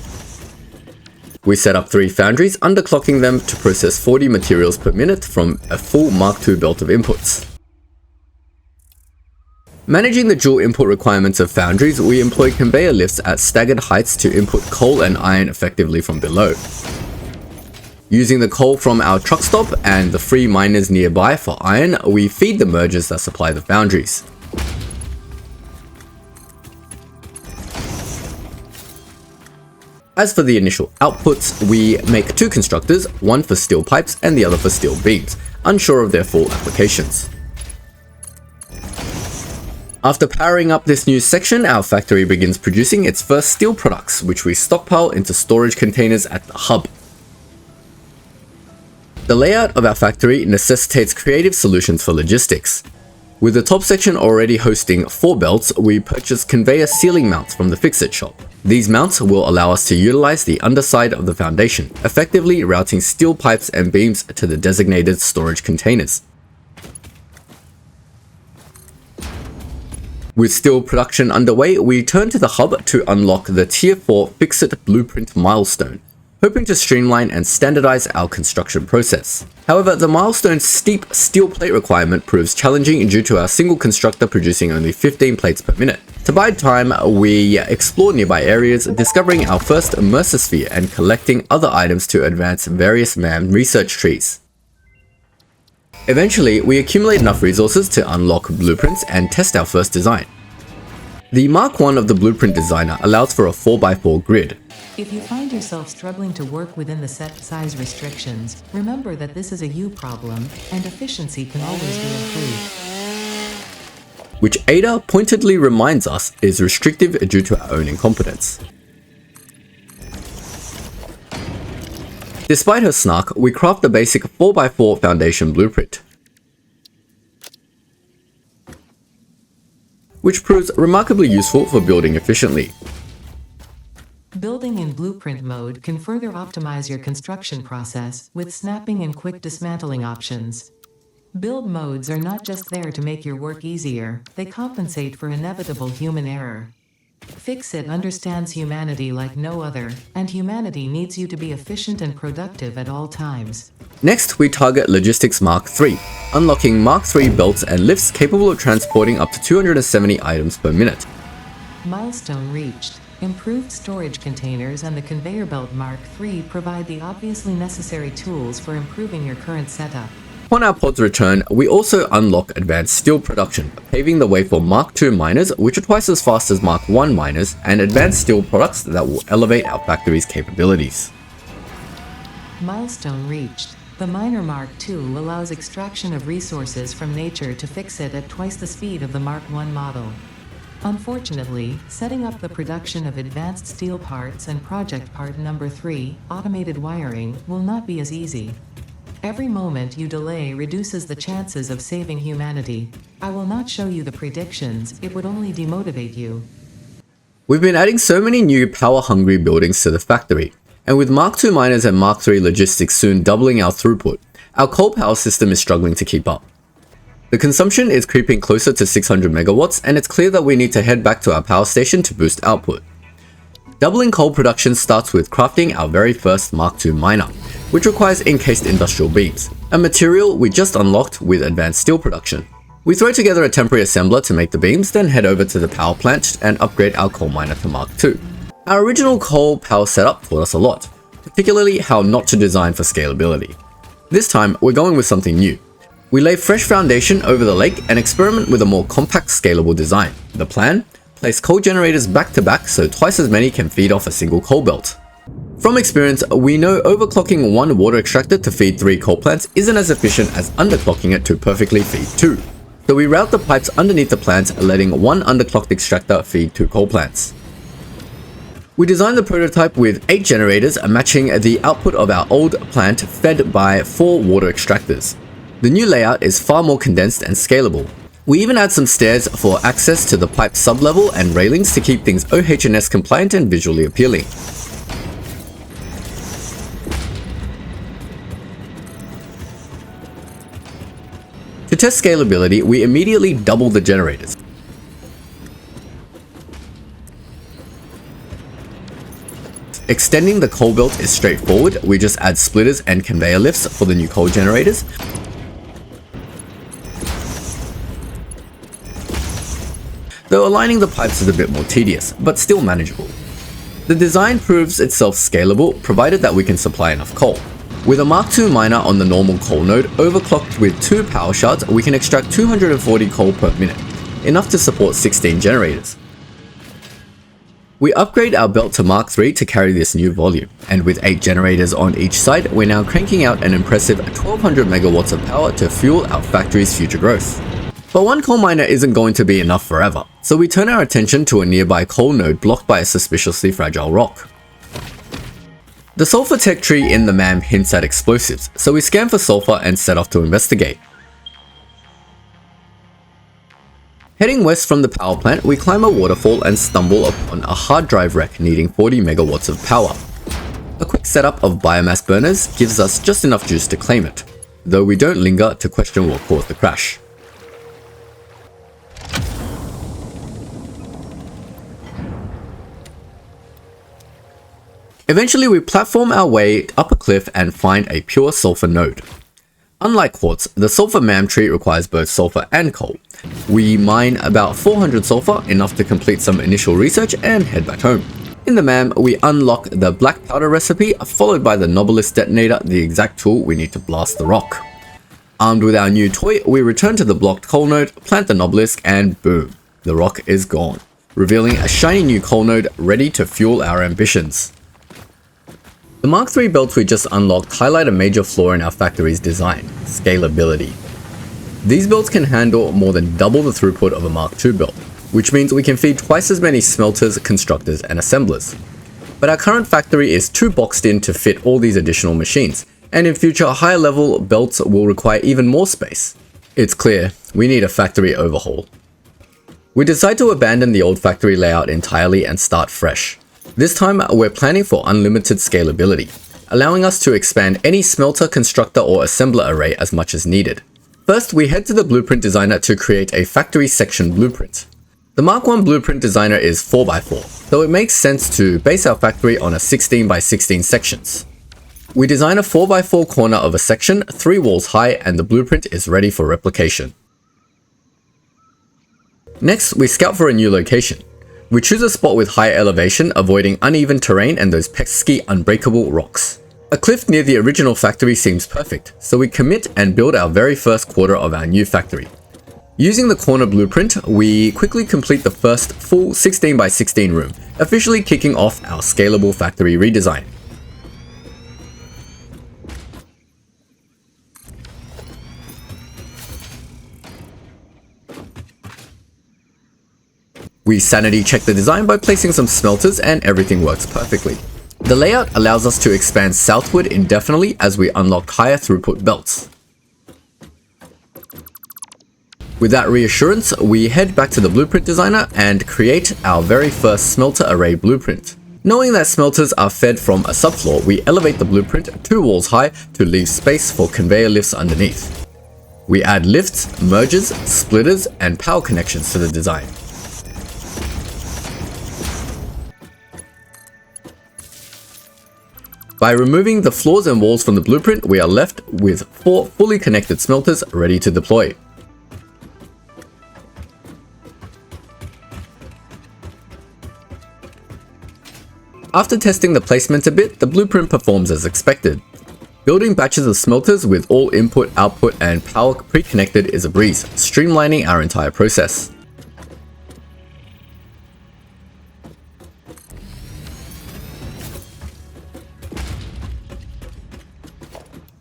We set up 3 foundries, underclocking them to process 40 materials per minute from a full Mark II belt of inputs. Managing the dual input requirements of foundries, we employ conveyor lifts at staggered heights to input coal and iron effectively from below. Using the coal from our truck stop and the free miners nearby for iron, we feed the mergers that supply the foundries. As for the initial outputs, we make two constructors, one for steel pipes and the other for steel beams, unsure of their full applications. After powering up this new section, our factory begins producing its first steel products, which we stockpile into storage containers at the hub. The layout of our factory necessitates creative solutions for logistics. With the top section already hosting 4 belts, we purchase conveyor ceiling mounts from the fix-it shop. These mounts will allow us to utilize the underside of the foundation, effectively routing steel pipes and beams to the designated storage containers. With steel production underway, we turn to the hub to unlock the Tier 4 Fix-It Blueprint milestone, hoping to streamline and standardize our construction process. However, the milestone's steep steel plate requirement proves challenging due to our single constructor producing only 15 plates per minute. To bide time, we explore nearby areas, discovering our first immersive sphere and collecting other items to advance various MAM research trees. Eventually, we accumulate enough resources to unlock blueprints and test our first design. The Mark 1 of the blueprint designer allows for a 4x4 grid. If you find yourself struggling to work within the set size restrictions, remember that this is a you problem, and efficiency can always be improved. Which Ada pointedly reminds us is restrictive due to our own incompetence. Despite her snark, we craft the basic 4x4 foundation blueprint, which proves remarkably useful for building efficiently. Building in blueprint mode can further optimize your construction process with snapping and quick dismantling options. Build modes are not just there to make your work easier, they compensate for inevitable human error. Fix-It understands humanity like no other, and humanity needs you to be efficient and productive at all times. Next, we target Logistics Mark 3, unlocking Mark 3 belts and lifts capable of transporting up to 270 items per minute. Milestone reached. Improved storage containers and the conveyor belt Mark 3 provide the obviously necessary tools for improving your current setup. Upon our pod's return, we also unlock advanced steel production, paving the way for Mark 2 miners, which are twice as fast as Mark 1 miners, and advanced steel products that will elevate our factory's capabilities. Milestone reached. The miner Mark 2 allows extraction of resources from nature to fix it at twice the speed of the Mark 1 model. Unfortunately, setting up the production of advanced steel parts and project part number 3, automated wiring, will not be as easy. Every moment you delay reduces the chances of saving humanity. I will not show you the predictions, it would only demotivate you. We've been adding so many new power-hungry buildings to the factory, and with Mark 2 miners and Mark 3 logistics soon doubling our throughput, our coal power system is struggling to keep up. The consumption is creeping closer to 600 megawatts, and it's clear that we need to head back to our power station to boost output. Doubling coal production starts with crafting our very first Mark II miner, which requires encased industrial beams, a material we just unlocked with advanced steel production. We throw together a temporary assembler to make the beams, then head over to the power plant and upgrade our coal miner to Mark II. Our original coal power setup taught us a lot, particularly how not to design for scalability. This time, we're going with something new. We lay fresh foundation over the lake and experiment with a more compact, scalable design. The plan? Place coal generators back to back so twice as many can feed off a single coal belt. From experience, we know overclocking one water extractor to feed 3 coal plants isn't as efficient as underclocking it to perfectly feed 2. So we route the pipes underneath the plants, letting one underclocked extractor feed 2 coal plants. We designed the prototype with 8 generators matching the output of our old plant fed by 4 water extractors. The new layout is far more condensed and scalable. We even add some stairs for access to the pipe sublevel and railings to keep things OH&S compliant and visually appealing. To test scalability, we immediately double the generators. Extending the coal belt is straightforward, we just add splitters and conveyor lifts for the new coal generators. Though aligning the pipes is a bit more tedious, but still manageable. The design proves itself scalable, provided that we can supply enough coal. With a Mark II miner on the normal coal node, overclocked with 2 power shards, we can extract 240 coal per minute, enough to support 16 generators. We upgrade our belt to Mark III to carry this new volume, and with 8 generators on each side, we're now cranking out an impressive 1200 megawatts of power to fuel our factory's future growth. But one coal miner isn't going to be enough forever, so we turn our attention to a nearby coal node blocked by a suspiciously fragile rock. The sulfur tech tree in the MAM hints at explosives, so we scan for sulfur and set off to investigate. Heading west from the power plant, we climb a waterfall and stumble upon a hard drive rack needing 40 megawatts of power. A quick setup of biomass burners gives us just enough juice to claim it, though we don't linger to question what caused the crash. Eventually we platform our way up a cliff and find a pure sulfur node. Unlike quartz, the sulfur MAM tree requires both sulfur and coal. We mine about 400 sulfur, enough to complete some initial research and head back home. In the MAM, we unlock the black powder recipe, followed by the Novelist detonator, the exact tool we need to blast the rock. Armed with our new toy, we return to the blocked coal node, plant the Novelist, and boom, the rock is gone, revealing a shiny new coal node ready to fuel our ambitions. The Mark III belts we just unlocked highlight a major flaw in our factory's design: scalability. These belts can handle more than double the throughput of a Mark II belt, which means we can feed twice as many smelters, constructors, and assemblers. But our current factory is too boxed in to fit all these additional machines, and in future higher level belts will require even more space. It's clear, we need a factory overhaul. We decide to abandon the old factory layout entirely and start fresh. This time, we're planning for unlimited scalability, allowing us to expand any smelter, constructor, or assembler array as much as needed. First, we head to the blueprint designer to create a factory section blueprint. The Mark I blueprint designer is 4x4, so it makes sense to base our factory on a 16x16 sections. We design a 4x4 corner of a section, 3 walls high, and the blueprint is ready for replication. Next, we scout for a new location. We choose a spot with high elevation, avoiding uneven terrain and those pesky unbreakable rocks. A cliff near the original factory seems perfect, so we commit and build our very first quarter of our new factory. Using the corner blueprint, we quickly complete the first full 16x16 room, officially kicking off our scalable factory redesign. We sanity check the design by placing some smelters and everything works perfectly. The layout allows us to expand southward indefinitely as we unlock higher throughput belts. With that reassurance, we head back to the blueprint designer and create our very first smelter array blueprint. Knowing that smelters are fed from a subfloor, we elevate the blueprint 2 walls high to leave space for conveyor lifts underneath. We add lifts, mergers, splitters, and power connections to the design. By removing the floors and walls from the blueprint, we are left with 4 fully connected smelters ready to deploy. After testing the placement a bit, the blueprint performs as expected. Building batches of smelters with all input, output, and power pre-connected is a breeze, streamlining our entire process.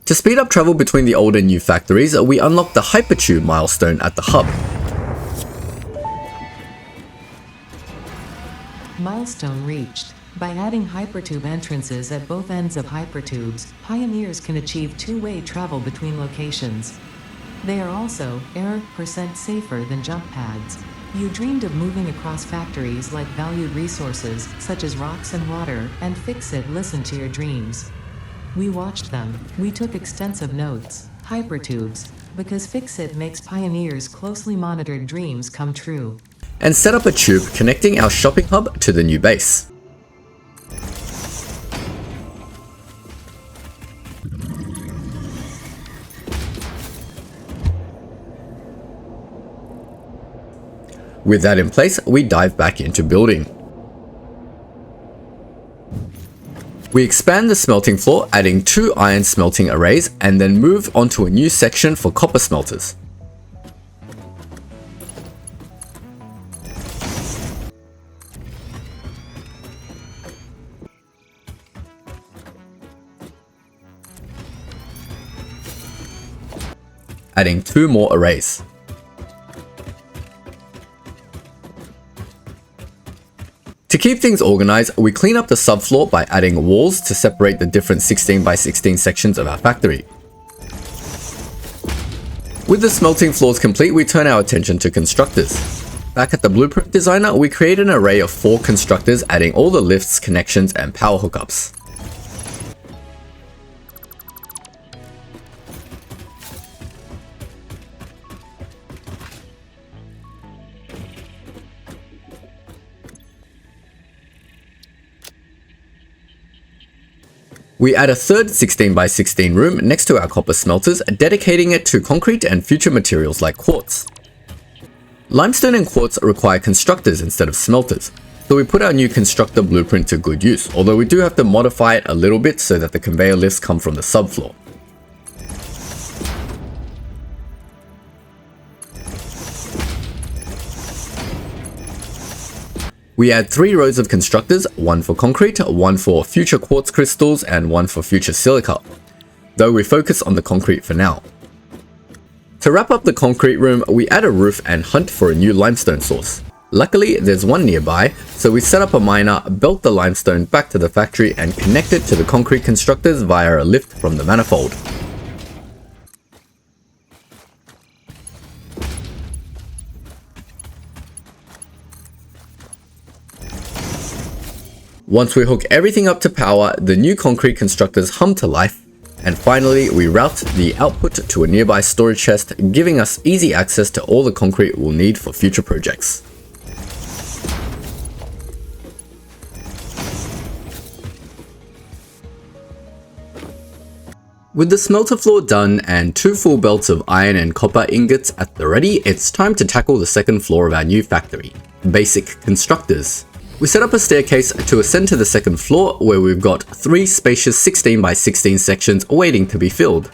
To speed up travel between the old and new factories, we unlock the Hypertube milestone at the hub. Milestone reached. By adding hypertube entrances at both ends of hypertubes, pioneers can achieve two-way travel between locations. They are also % safer than jump pads. You dreamed of moving across factories like valued resources, such as rocks and water, and Fixit listened to your dreams. We watched them. We took extensive notes. Hypertubes. Because Fixit makes pioneers' closely monitored dreams come true. And set up a tube connecting our shopping hub to the new base. With that in place, we dive back into building. We expand the smelting floor, adding 2 iron smelting arrays, and then move onto a new section for copper smelters. adding 2 more arrays. To keep things organized, we clean up the subfloor by adding walls to separate the different 16 by 16 sections of our factory. With the smelting floors complete, we turn our attention to constructors. Back at the blueprint designer, we create an array of 4 constructors, adding all the lifts, connections, and power hookups. We add a third 16 by 16 room next to our copper smelters, dedicating it to concrete and future materials like quartz. Limestone and quartz require constructors instead of smelters, so we put our new constructor blueprint to good use, although we do have to modify it a little bit so that the conveyor lifts come from the subfloor. We add 3 rows of constructors, 1 for concrete, 1 for future quartz crystals, and 1 for future silica, though we focus on the concrete for now. To wrap up the concrete room, we add a roof and hunt for a new limestone source. Luckily, there's one nearby, so we set up a miner, belt the limestone back to the factory, and connect it to the concrete constructors via a lift from the manifold. Once we hook everything up to power, the new concrete constructors hum to life, and finally we route the output to a nearby storage chest, giving us easy access to all the concrete we'll need for future projects. With the smelter floor done and 2 full belts of iron and copper ingots at the ready, it's time to tackle the second floor of our new factory, basic constructors. We set up a staircase to ascend to the second floor, where we've got 3 spacious 16 by 16 sections waiting to be filled.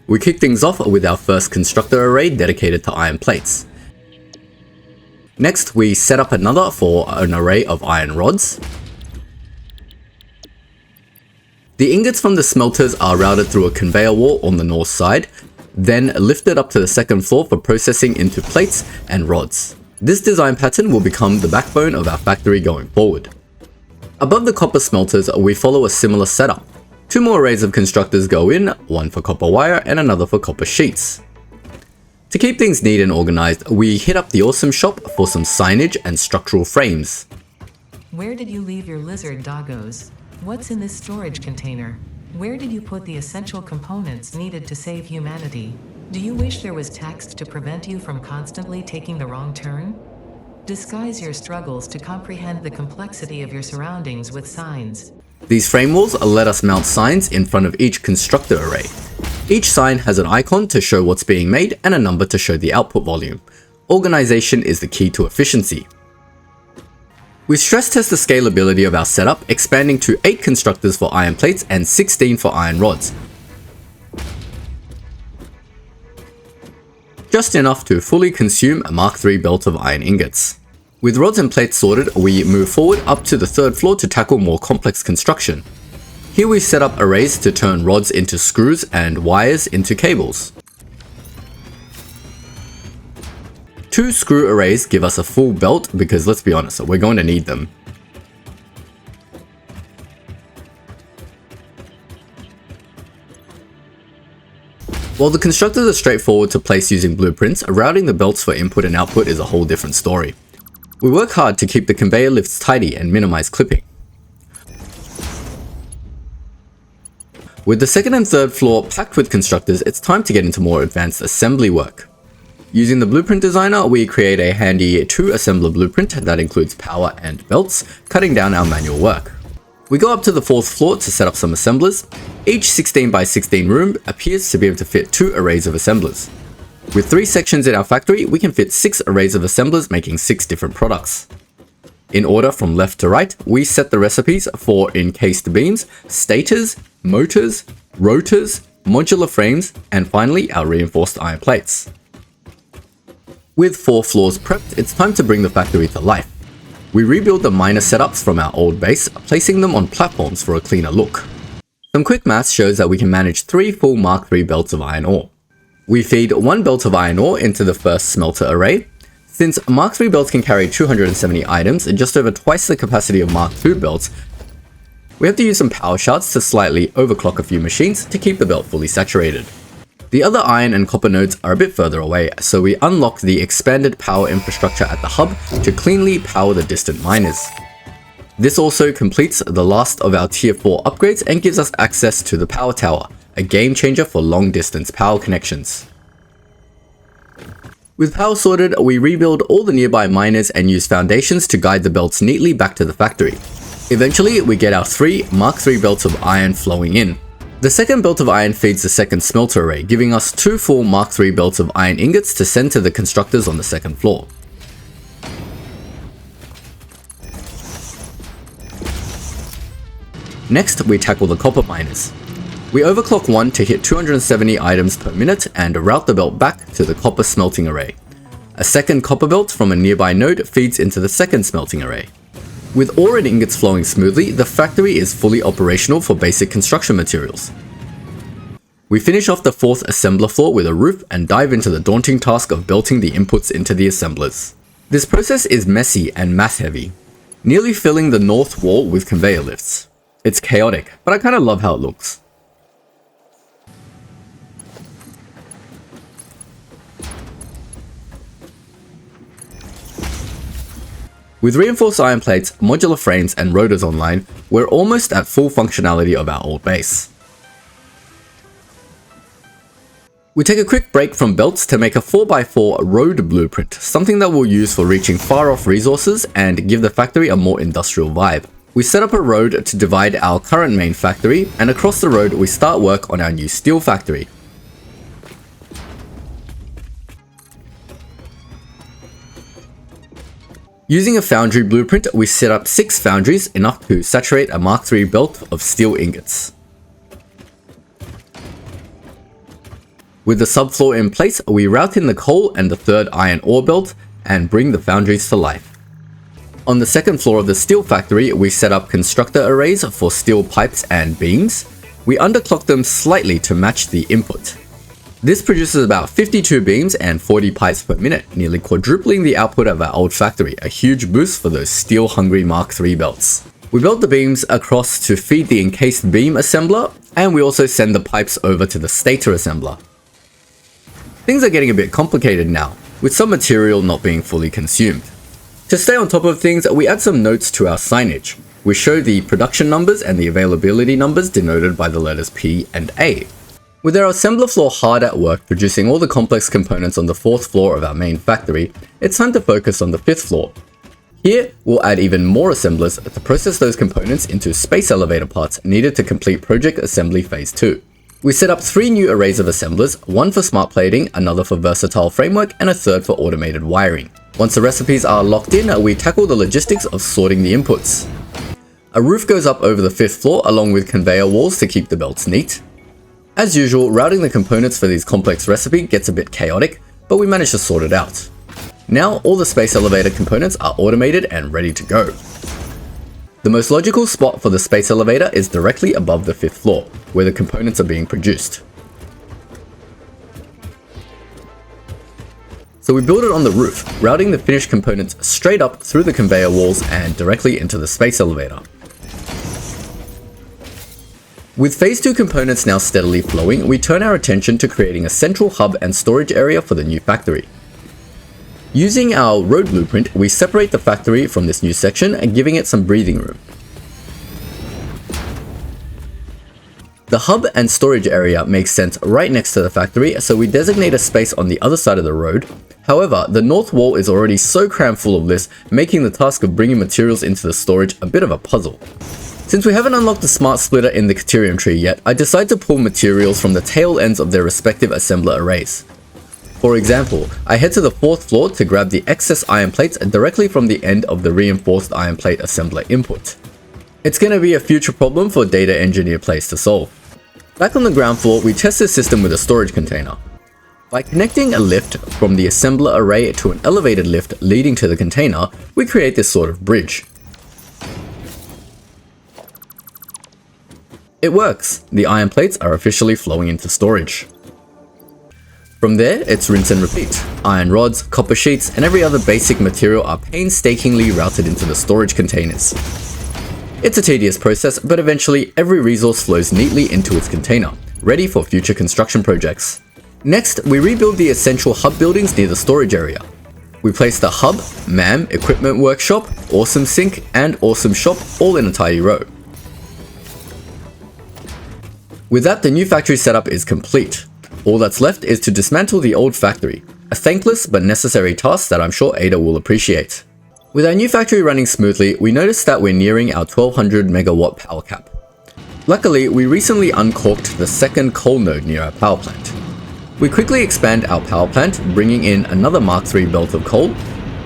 We kick things off with our first constructor array dedicated to iron plates. Next, we set up another for an array of iron rods. The ingots from the smelters are routed through a conveyor wall on the north side, then lifted up to the second floor for processing into plates and rods. This design pattern will become the backbone of our factory going forward. Above the copper smelters, we follow a similar setup. 2 more arrays of constructors go in, 1 for copper wire and another for copper sheets. To keep things neat and organized, we hit up the awesome shop for some signage and structural frames. Where did you leave your lizard doggos? What's in this storage container? Where did you put the essential components needed to save humanity? Do you wish there was text to prevent you from constantly taking the wrong turn? Disguise your struggles to comprehend the complexity of your surroundings with signs. These frame walls let us mount signs in front of each constructor array. Each sign has an icon to show what's being made and a number to show the output volume. Organization is the key to efficiency. We stress test the scalability of our setup, expanding to 8 constructors for iron plates and 16 for iron rods. Just enough to fully consume a Mark III belt of iron ingots. With rods and plates sorted, we move forward up to the 3rd floor to tackle more complex construction. Here we set up arrays to turn rods into screws and wires into cables. 2 screw arrays give us a full belt because, let's be honest, we're going to need them. While the constructors are straightforward to place using blueprints, routing the belts for input and output is a whole different story. We work hard to keep the conveyor lifts tidy and minimize clipping. With the 2nd and 3rd floor packed with constructors, it's time to get into more advanced assembly work. Using the blueprint designer, we create a handy 2 assembler blueprint that includes power and belts, cutting down our manual work. We go up to the 4th floor to set up some assemblers. Each 16 by 16 room appears to be able to fit 2 arrays of assemblers. With 3 sections in our factory, we can fit 6 arrays of assemblers, making 6 different products. In order from left to right, we set the recipes for encased beams, stators, motors, rotors, modular frames, and finally our reinforced iron plates. With 4 floors prepped, it's time to bring the factory to life. We rebuild the miner setups from our old base, placing them on platforms for a cleaner look. Some quick maths shows that we can manage 3 full Mark III belts of iron ore. We feed 1 belt of iron ore into the first smelter array. Since Mark III belts can carry 270 items and just over twice the capacity of Mark II belts, we have to use some power shards to slightly overclock a few machines to keep the belt fully saturated. The other iron and copper nodes are a bit further away, so we unlock the expanded power infrastructure at the hub to cleanly power the distant miners. This also completes the last of our tier 4 upgrades and gives us access to the power tower, a game changer for long distance power connections. With power sorted, we rebuild all the nearby miners and use foundations to guide the belts neatly back to the factory. Eventually, we get our 3 Mark III belts of iron flowing in. The second belt of iron feeds the second smelter array, giving us 2 full Mark III belts of iron ingots to send to the constructors on the second floor. Next, we tackle the copper miners. We overclock one to hit 270 items per minute and route the belt back to the copper smelting array. A second copper belt from a nearby node feeds into the second smelting array. With ore and ingots flowing smoothly, the factory is fully operational for basic construction materials. We finish off the 4th assembler floor with a roof and dive into the daunting task of belting the inputs into the assemblers. This process is messy and math heavy, nearly filling the north wall with conveyor lifts. It's chaotic, but I kinda love how it looks. With reinforced iron plates, modular frames, and rotors online, we're almost at full functionality of our old base. We take a quick break from belts to make a 4x4 road blueprint, something that we'll use for reaching far off resources and give the factory a more industrial vibe. We set up a road to divide our current main factory, and across the road we start work on our new steel factory. Using a foundry blueprint, we set up 6 foundries, enough to saturate a Mark III belt of steel ingots. With the subfloor in place, we route in the coal and the 3rd iron ore belt and bring the foundries to life. On the 2nd floor of the steel factory, we set up constructor arrays for steel pipes and beams. We underclock them slightly to match the input. This produces about 52 beams and 40 pipes per minute, nearly quadrupling the output of our old factory, a huge boost for those steel-hungry Mark III belts. We build the beams across to feed the encased beam assembler, and we also send the pipes over to the stator assembler. Things are getting a bit complicated now, with some material not being fully consumed. To stay on top of things, we add some notes to our signage. We show the production numbers and the availability numbers denoted by the letters P and A. With our assembler floor hard at work producing all the complex components on the 4th floor of our main factory, it's time to focus on the 5th floor. Here, we'll add even more assemblers to process those components into space elevator parts needed to complete Project Assembly Phase 2. We set up 3 new arrays of assemblers, one for smart plating, another for versatile framework, and a 3rd for automated wiring. Once the recipes are locked in, we tackle the logistics of sorting the inputs. A roof goes up over the 5th floor along with conveyor walls to keep the belts neat. As usual, routing the components for these complex recipe gets a bit chaotic, but we manage to sort it out. Now all the space elevator components are automated and ready to go. The most logical spot for the space elevator is directly above the 5th floor, where the components are being produced. So we build it on the roof, routing the finished components straight up through the conveyor walls and directly into the space elevator. With Phase 2 components now steadily flowing, we turn our attention to creating a central hub and storage area for the new factory. Using our road blueprint, we separate the factory from this new section and giving it some breathing room. The hub and storage area makes sense right next to the factory, so we designate a space on the other side of the road. However, the north wall is already so crammed full of this, making the task of bringing materials into the storage a bit of a puzzle. Since we haven't unlocked the smart splitter in the Caterium tree yet, I decide to pull materials from the tail ends of their respective assembler arrays. For example, I head to the 4th floor to grab the excess iron plates directly from the end of the reinforced iron plate assembler input. It's going to be a future problem for DataEngineerPlays to solve. Back on the ground floor, we test this system with a storage container. By connecting a lift from the assembler array to an elevated lift leading to the container, we create this sort of bridge. It works! The iron plates are officially flowing into storage. From there, it's rinse and repeat. Iron rods, copper sheets, and every other basic material are painstakingly routed into the storage containers. It's a tedious process, but eventually every resource flows neatly into its container, ready for future construction projects. Next, we rebuild the essential hub buildings near the storage area. We place the hub, MAM, equipment workshop, awesome sink, and awesome shop all in a tidy row. With that, the new factory setup is complete. All that's left is to dismantle the old factory, a thankless but necessary task that I'm sure Ada will appreciate. With our new factory running smoothly, we notice that we're nearing our 1200 megawatt power cap. Luckily, we recently uncorked the second coal node near our power plant. We quickly expand our power plant, bringing in another Mark III belt of coal.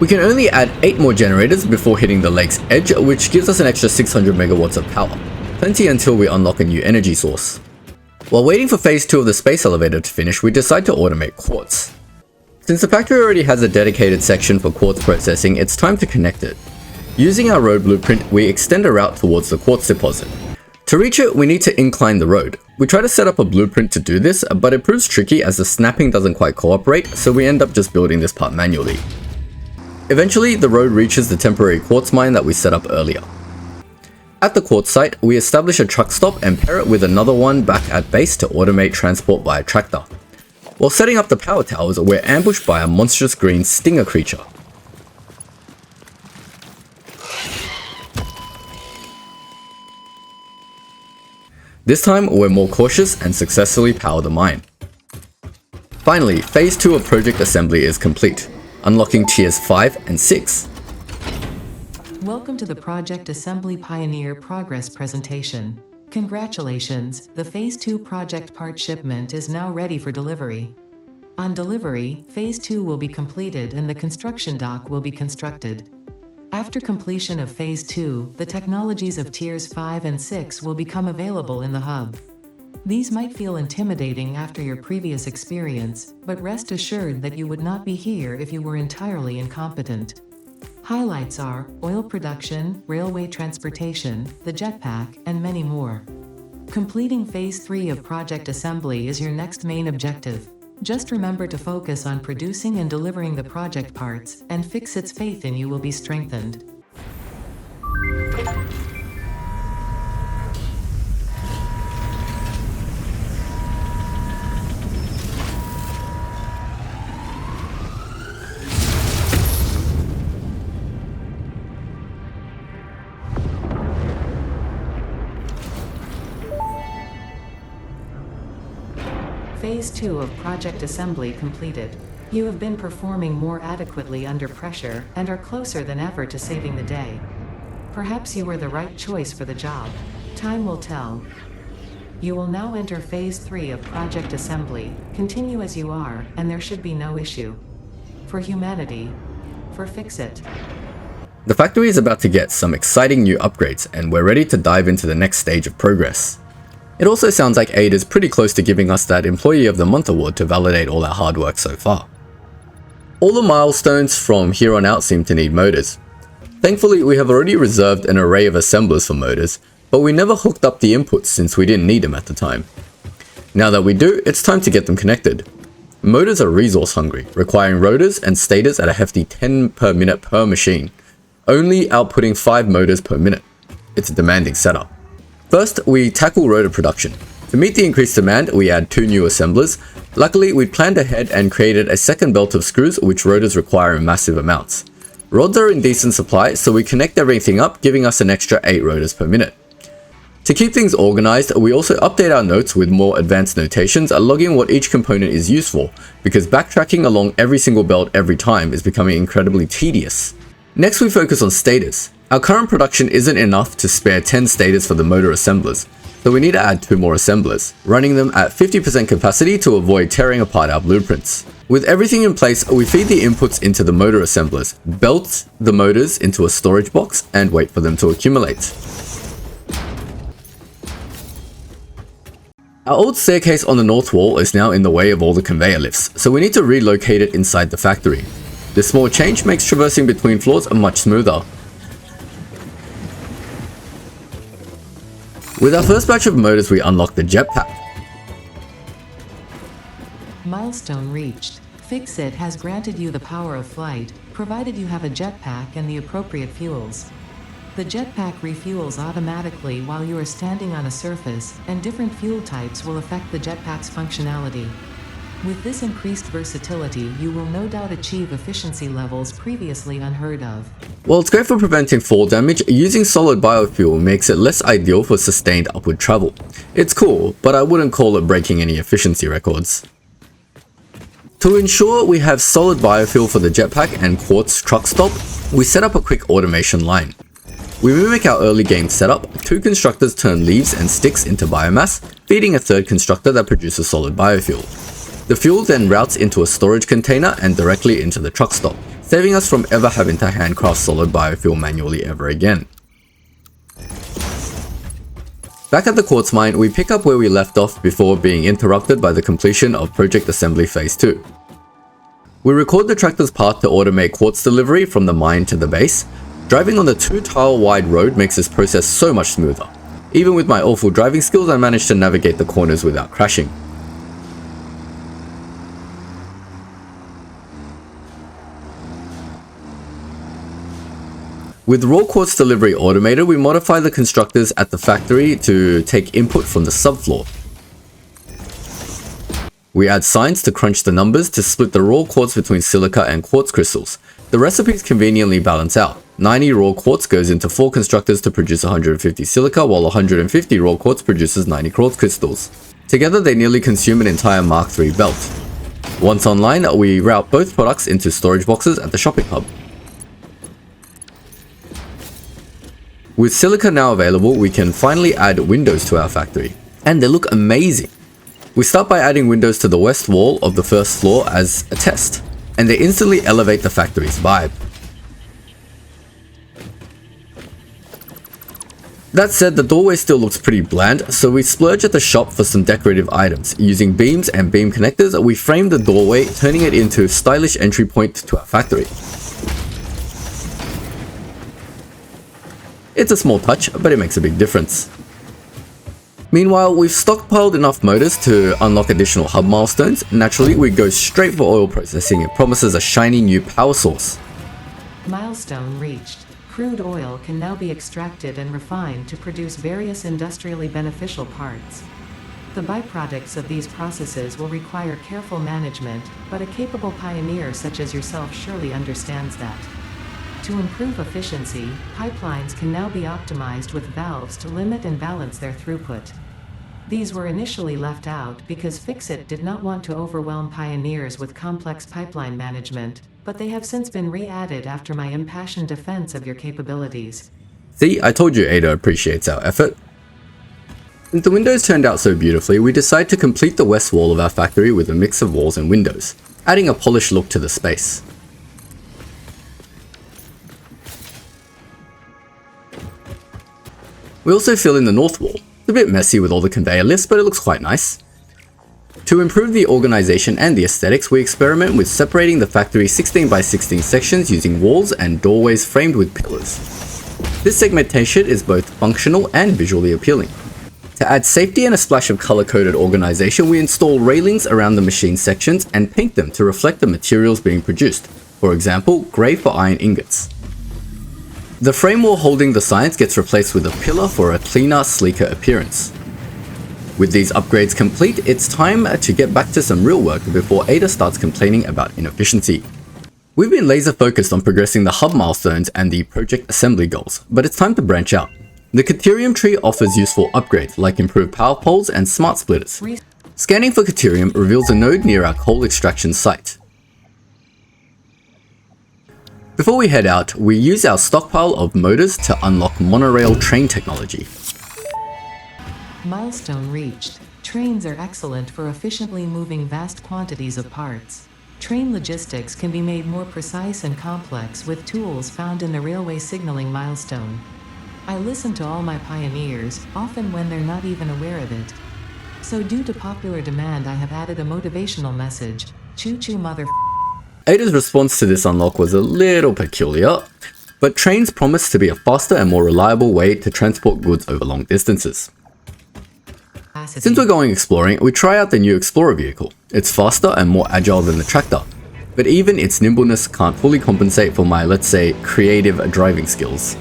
We can only add 8 more generators before hitting the lake's edge, which gives us an extra 600 megawatts of power. Plenty until we unlock a new energy source. While waiting for phase 2 of the space elevator to finish, we decide to automate quartz. Since the factory already has a dedicated section for quartz processing, it's time to connect it. Using our road blueprint, we extend a route towards the quartz deposit. To reach it, we need to incline the road. We try to set up a blueprint to do this, but it proves tricky as the snapping doesn't quite cooperate, so we end up just building this part manually. Eventually, the road reaches the temporary quartz mine that we set up earlier. At the quartz site, we establish a truck stop and pair it with another one back at base to automate transport by a tractor. While setting up the power towers, we're ambushed by a monstrous green stinger creature. This time, we're more cautious and successfully power the mine. Finally, phase 2 of project assembly is complete, unlocking tiers 5 and 6. Welcome to the Project Assembly Pioneer Progress presentation. Congratulations, the Phase 2 project part shipment is now ready for delivery. On delivery, Phase 2 will be completed and the construction dock will be constructed. After completion of Phase 2, the technologies of Tiers 5 and 6 will become available in the hub. These might feel intimidating after your previous experience, but rest assured that you would not be here if you were entirely incompetent. Highlights are oil production, railway transportation, the jetpack, and many more. Completing Phase 3 of Project Assembly is your next main objective. Just remember to focus on producing and delivering the project parts, and Fixit's faith in you will be strengthened. Phase 2 of Project Assembly completed. You have been performing more adequately under pressure and are closer than ever to saving the day. Perhaps you were the right choice for the job. Time will tell. You will now enter Phase 3 of Project Assembly. Continue as you are, and there should be no issue. For humanity. For Fixit. The factory is about to get some exciting new upgrades, and we're ready to dive into the next stage of progress. It also sounds like Ada is pretty close to giving us that Employee of the Month award to validate all our hard work so far. All the milestones from here on out seem to need motors. Thankfully, we have already reserved an array of assemblers for motors, but we never hooked up the inputs since we didn't need them at the time. Now that we do, it's time to get them connected. Motors are resource hungry, requiring rotors and stators at a hefty 10 per minute per machine, only outputting 5 motors per minute. It's a demanding setup. First, we tackle rotor production. To meet the increased demand, we add 2 new assemblers. Luckily, we planned ahead and created a second belt of screws which rotors require in massive amounts. Rods are in decent supply, so we connect everything up, giving us an extra 8 rotors per minute. To keep things organized, we also update our notes with more advanced notations, logging what each component is used for, because backtracking along every single belt every time is becoming incredibly tedious. Next, we focus on stators. Our current production isn't enough to spare 10 stators for the motor assemblers, so we need to add 2 more assemblers, running them at 50% capacity to avoid tearing apart our blueprints. With everything in place, we feed the inputs into the motor assemblers, belt the motors into a storage box, and wait for them to accumulate. Our old staircase on the north wall is now in the way of all the conveyor lifts, so we need to relocate it inside the factory. This small change makes traversing between floors much smoother. With our first batch of motors, we unlock the jetpack. Milestone reached. Fix-It has granted you the power of flight, provided you have a jetpack and the appropriate fuels. The jetpack refuels automatically while you are standing on a surface, and different fuel types will affect the jetpack's functionality. With this increased versatility, you will no doubt achieve efficiency levels previously unheard of. While it's great for preventing fall damage, using solid biofuel makes it less ideal for sustained upward travel. It's cool, but I wouldn't call it breaking any efficiency records. To ensure we have solid biofuel for the jetpack and quartz truck stop, we set up a quick automation line. We mimic our early game setup. 2 constructors turn leaves and sticks into biomass, feeding a 3rd constructor that produces solid biofuel. The fuel then routes into a storage container and directly into the truck stop, saving us from ever having to handcraft solid biofuel manually ever again. Back at the quartz mine, we pick up where we left off before being interrupted by the completion of Project Assembly Phase 2. We record the tractor's path to automate quartz delivery from the mine to the base. Driving on the 2-tile wide road makes this process so much smoother. Even with my awful driving skills, I managed to navigate the corners without crashing. With raw quartz delivery automated, we modify the constructors at the factory to take input from the subfloor. We add signs to crunch the numbers to split the raw quartz between silica and quartz crystals. The recipes conveniently balance out. 90 raw quartz goes into 4 constructors to produce 150 silica, while 150 raw quartz produces 90 quartz crystals. Together they nearly consume an entire Mark III belt. Once online, we route both products into storage boxes at the shopping hub. With silica now available, we can finally add windows to our factory. And they look amazing! We start by adding windows to the west wall of the first floor as a test, and they instantly elevate the factory's vibe. That said, the doorway still looks pretty bland, so we splurge at the shop for some decorative items. Using beams and beam connectors, we frame the doorway, turning it into a stylish entry point to our factory. It's a small touch, but it makes a big difference. Meanwhile, we've stockpiled enough motors to unlock additional hub milestones. Naturally, we go straight for oil processing. It promises a shiny new power source. Milestone reached. Crude oil can now be extracted and refined to produce various industrially beneficial parts. The byproducts of these processes will require careful management, but a capable pioneer such as yourself surely understands that. To improve efficiency, pipelines can now be optimized with valves to limit and balance their throughput. These were initially left out because Fix-It did not want to overwhelm pioneers with complex pipeline management, but they have since been re-added after my impassioned defense of your capabilities. See, I told you Ada appreciates our effort. Since the windows turned out so beautifully, we decide to complete the west wall of our factory with a mix of walls and windows, adding a polished look to the space. We also fill in the north wall. It's a bit messy with all the conveyor lifts, but it looks quite nice. To improve the organization and the aesthetics, we experiment with separating the factory's 16 by 16 sections using walls and doorways framed with pillars. This segmentation is both functional and visually appealing. To add safety and a splash of color-coded organization, we install railings around the machine sections and paint them to reflect the materials being produced. For example, grey for iron ingots. The frame wall holding the signs gets replaced with a pillar for a cleaner, sleeker appearance. With these upgrades complete, it's time to get back to some real work before Ada starts complaining about inefficiency. We've been laser focused on progressing the hub milestones and the project assembly goals, but it's time to branch out. The Caterium tree offers useful upgrades like improved power poles and smart splitters. Scanning for Caterium reveals a node near our coal extraction site. Before we head out, we use our stockpile of motors to unlock monorail train technology. Milestone reached. Trains are excellent for efficiently moving vast quantities of parts. Train logistics can be made more precise and complex with tools found in the railway signaling milestone. I listen to all my pioneers, often when they're not even aware of it. So due to popular demand, I have added a motivational message. Choo-choo mother. Ada's response to this unlock was a little peculiar, but trains promise to be a faster and more reliable way to transport goods over long distances. capacity. Since we're going exploring, we try out the new Explorer vehicle. It's faster and more agile than the tractor, but even its nimbleness can't fully compensate for my, let's say, creative driving skills.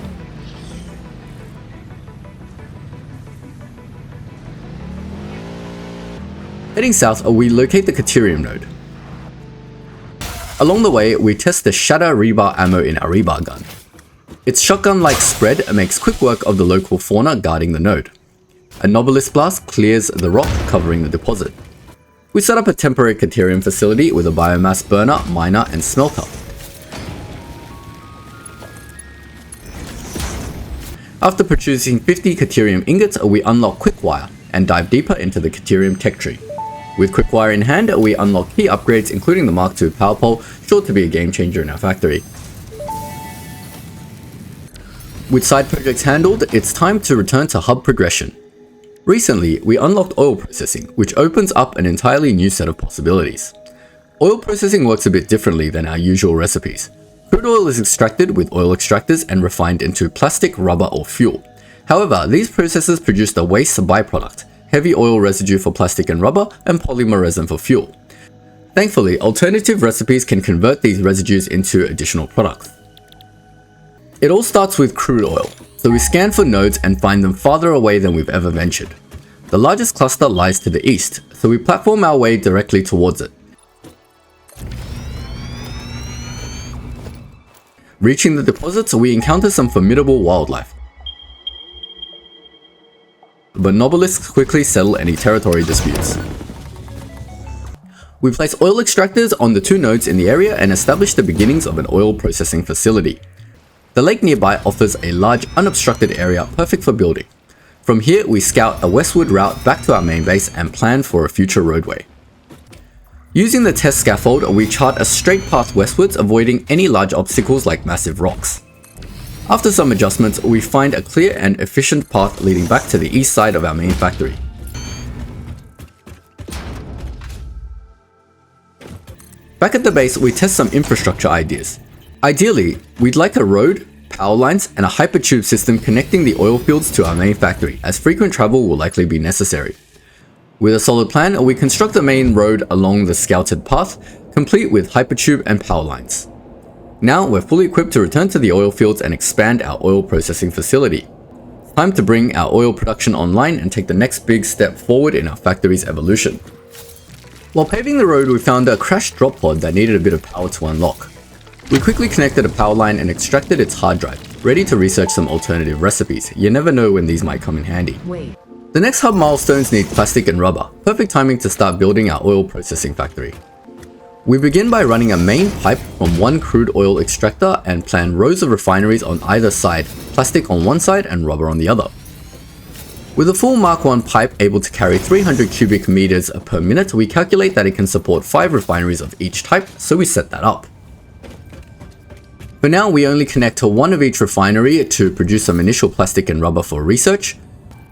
Heading south, we locate the Caterium node. Along the way, we test the Shatter rebar ammo in our rebar gun. Its shotgun-like spread makes quick work of the local fauna guarding the node. A Nobilis blast clears the rock covering the deposit. We set up a temporary Caterium facility with a biomass burner, miner, and smelter. After producing 50 Caterium ingots, we unlock Quickwire and dive deeper into the Caterium tech tree. With Quickwire in hand, we unlock key upgrades including the Mark II power pole, sure to be a game changer in our factory. With side projects handled, it's time to return to hub progression. Recently, we unlocked oil processing, which opens up an entirely new set of possibilities. Oil processing works a bit differently than our usual recipes. Crude oil is extracted with oil extractors and refined into plastic, rubber, or fuel. However, these processes produce the waste byproduct, heavy oil residue for plastic and rubber, and polymer resin for fuel. Thankfully, alternative recipes can convert these residues into additional products. It all starts with crude oil, so we scan for nodes and find them farther away than we've ever ventured. The largest cluster lies to the east, so we platform our way directly towards it. Reaching the deposits, we encounter some formidable wildlife, but Nobilisks quickly settle any territory disputes. We place oil extractors on the two nodes in the area and establish the beginnings of an oil processing facility. The lake nearby offers a large unobstructed area perfect for building. From here, we scout a westward route back to our main base and plan for a future roadway. Using the test scaffold, we chart a straight path westwards, avoiding any large obstacles like massive rocks. After some adjustments, we find a clear and efficient path leading back to the east side of our main factory. Back at the base, we test some infrastructure ideas. Ideally, we'd like a road, power lines, and a hypertube system connecting the oil fields to our main factory, as frequent travel will likely be necessary. With a solid plan, we construct the main road along the scouted path, complete with hypertube and power lines. Now we're fully equipped to return to the oil fields and expand our oil processing facility. It's time to bring our oil production online and take the next big step forward in our factory's evolution. While paving the road, we found a crashed drop pod that needed a bit of power to unlock. We quickly connected a power line and extracted its hard drive, ready to research some alternative recipes. You never know when these might come in handy. Wait. The next hub milestones need plastic and rubber, perfect timing to start building our oil processing factory. We begin by running a main pipe from one crude oil extractor and plan rows of refineries on either side, plastic on one side and rubber on the other. With a full Mark I pipe able to carry 300 cubic meters per minute, we calculate that it can support 5 refineries of each type, so we set that up. For now, we only connect to one of each refinery to produce some initial plastic and rubber for research.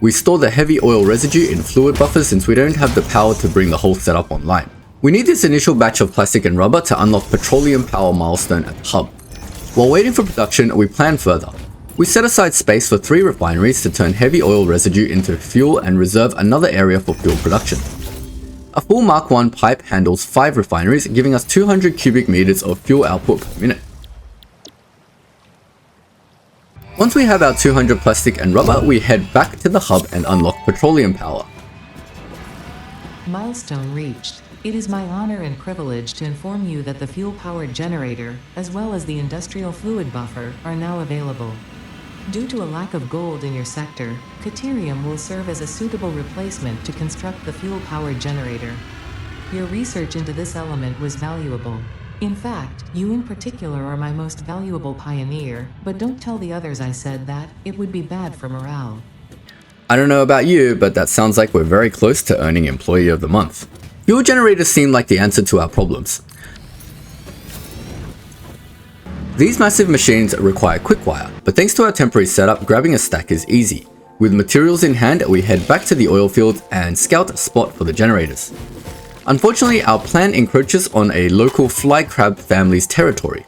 We store the heavy oil residue in fluid buffers since we don't have the power to bring the whole setup online. We need this initial batch of plastic and rubber to unlock petroleum power milestone at the hub. While waiting for production, we plan further. We set aside space for 3 refineries to turn heavy oil residue into fuel and reserve another area for fuel production. A full Mark I pipe handles 5 refineries, giving us 200 cubic meters of fuel output per minute. Once we have our 200 plastic and rubber, we head back to the hub and unlock petroleum power. Milestone reached. It is my honor and privilege to inform you that the fuel-powered generator, as well as the industrial fluid buffer, are now available. Due to a lack of gold in your sector, Caterium will serve as a suitable replacement to construct the fuel-powered generator. Your research into this element was valuable. In fact, you in particular are my most valuable pioneer, but don't tell the others I said that, it would be bad for morale. I don't know about you, but that sounds like we're very close to earning Employee of the Month. Fuel generators seem like the answer to our problems. These massive machines require Quickwire, but thanks to our temporary setup, grabbing a stack is easy. With materials in hand, we head back to the oil field and scout a spot for the generators. Unfortunately, our plan encroaches on a local fly crab family's territory.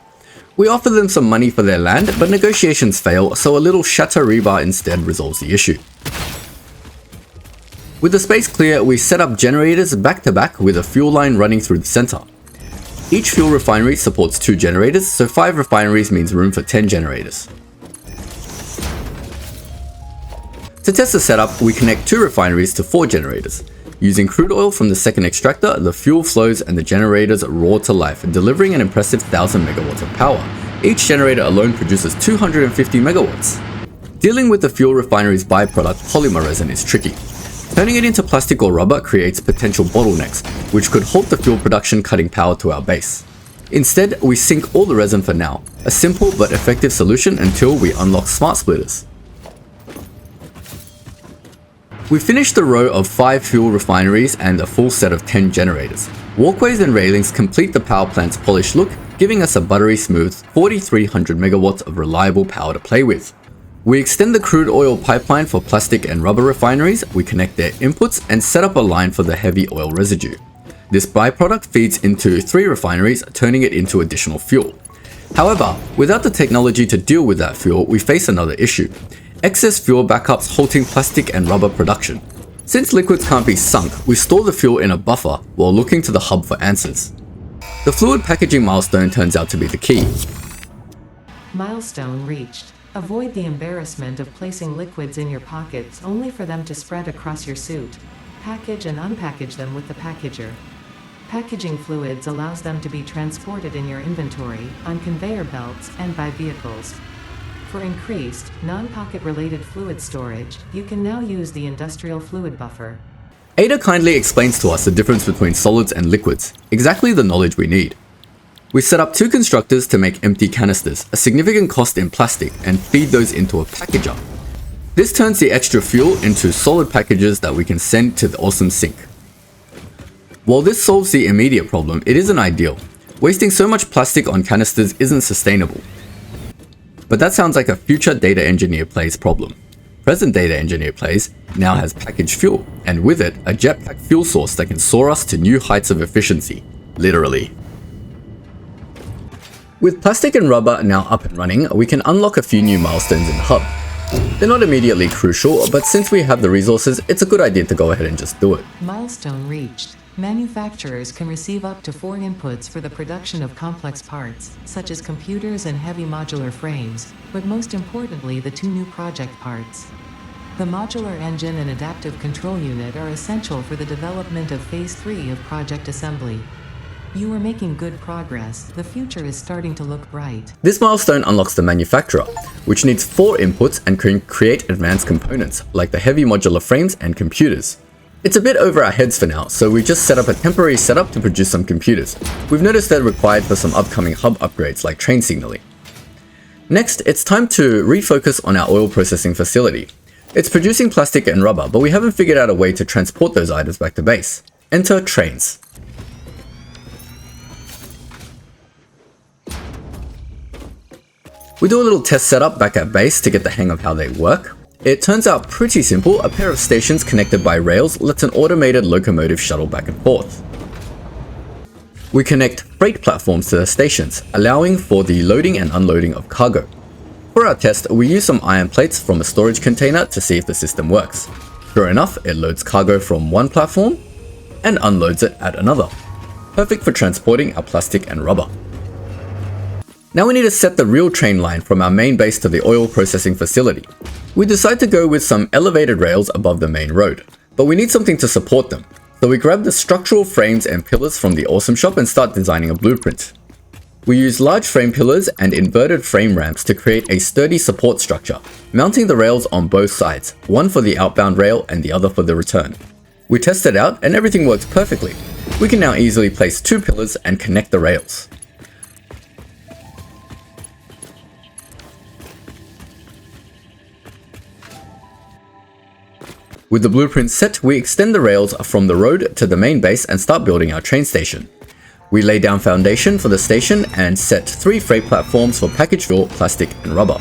We offer them some money for their land, but negotiations fail, so a little shatter rebar instead resolves the issue. With the space clear, we set up generators back to back with a fuel line running through the center. Each fuel refinery supports 2 generators, so 5 refineries means room for 10 generators. To test the setup, we connect 2 refineries to 4 generators. Using crude oil from the second extractor, the fuel flows and the generators roar to life, delivering an impressive 1000 megawatts of power. Each generator alone produces 250 megawatts. Dealing with the fuel refinery's byproduct, polymer resin, is tricky. Turning it into plastic or rubber creates potential bottlenecks, which could halt the fuel production, cutting power to our base. Instead, we sink all the resin for now, a simple but effective solution until we unlock smart splitters. We finished the row of 5 fuel refineries and a full set of 10 generators. Walkways and railings complete the power plant's polished look, giving us a buttery smooth 4300 megawatts of reliable power to play with. We extend the crude oil pipeline for plastic and rubber refineries, we connect their inputs and set up a line for the heavy oil residue. This byproduct feeds into 3 refineries, turning it into additional fuel. However, without the technology to deal with that fuel, we face another issue. Excess fuel backups halting plastic and rubber production. Since liquids can't be sunk, we store the fuel in a buffer while looking to the hub for answers. The fluid packaging milestone turns out to be the key. Milestone reached. Avoid the embarrassment of placing liquids in your pockets only for them to spread across your suit. Package and unpackage them with the packager. Packaging fluids allows them to be transported in your inventory, on conveyor belts, and by vehicles. For increased, non-pocket related fluid storage, you can now use the industrial fluid buffer. Ada kindly explains to us the difference between solids and liquids, exactly the knowledge we need. We set up 2 constructors to make empty canisters, a significant cost in plastic, and feed those into a packager. This turns the extra fuel into solid packages that we can send to the awesome sink. While this solves the immediate problem, it isn't ideal. Wasting so much plastic on canisters isn't sustainable. But that sounds like a future DataEngineerPlays problem. Present DataEngineerPlays now has packaged fuel, and with it, a jetpack fuel source that can soar us to new heights of efficiency. Literally. With plastic and rubber now up and running, we can unlock a few new milestones in the hub. They're not immediately crucial, but since we have the resources, it's a good idea to go ahead and just do it. Milestone reached. Manufacturers can receive up to 4 inputs for the production of complex parts, such as computers and heavy modular frames, but most importantly the 2 new project parts. The modular engine and adaptive control unit are essential for the development of Phase 3 of project assembly. You are making good progress. The future is starting to look bright. This milestone unlocks the manufacturer, which needs 4 inputs and can create advanced components, like the heavy modular frames and computers. It's a bit over our heads for now, so we just set up a temporary setup to produce some computers. We've noticed they're required for some upcoming hub upgrades like train signaling. Next, it's time to refocus on our oil processing facility. It's producing plastic and rubber, but we haven't figured out a way to transport those items back to base. Enter trains. We do a little test setup back at base to get the hang of how they work. It turns out pretty simple. A pair of stations connected by rails lets an automated locomotive shuttle back and forth. We connect freight platforms to the stations, allowing for the loading and unloading of cargo. For our test, we use some iron plates from a storage container to see if the system works. Sure enough, it loads cargo from one platform and unloads it at another. Perfect for transporting our plastic and rubber. Now we need to set the real train line from our main base to the oil processing facility. We decide to go with some elevated rails above the main road, but we need something to support them. So we grab the structural frames and pillars from the Awesome Shop and start designing a blueprint. We use large frame pillars and inverted frame ramps to create a sturdy support structure, mounting the rails on both sides, one for the outbound rail and the other for the return. We test it out and everything works perfectly. We can now easily place 2 pillars and connect the rails. With the blueprint set, we extend the rails from the road to the main base and start building our train station. We lay down foundation for the station and set 3 freight platforms for packaged fuel, plastic and rubber.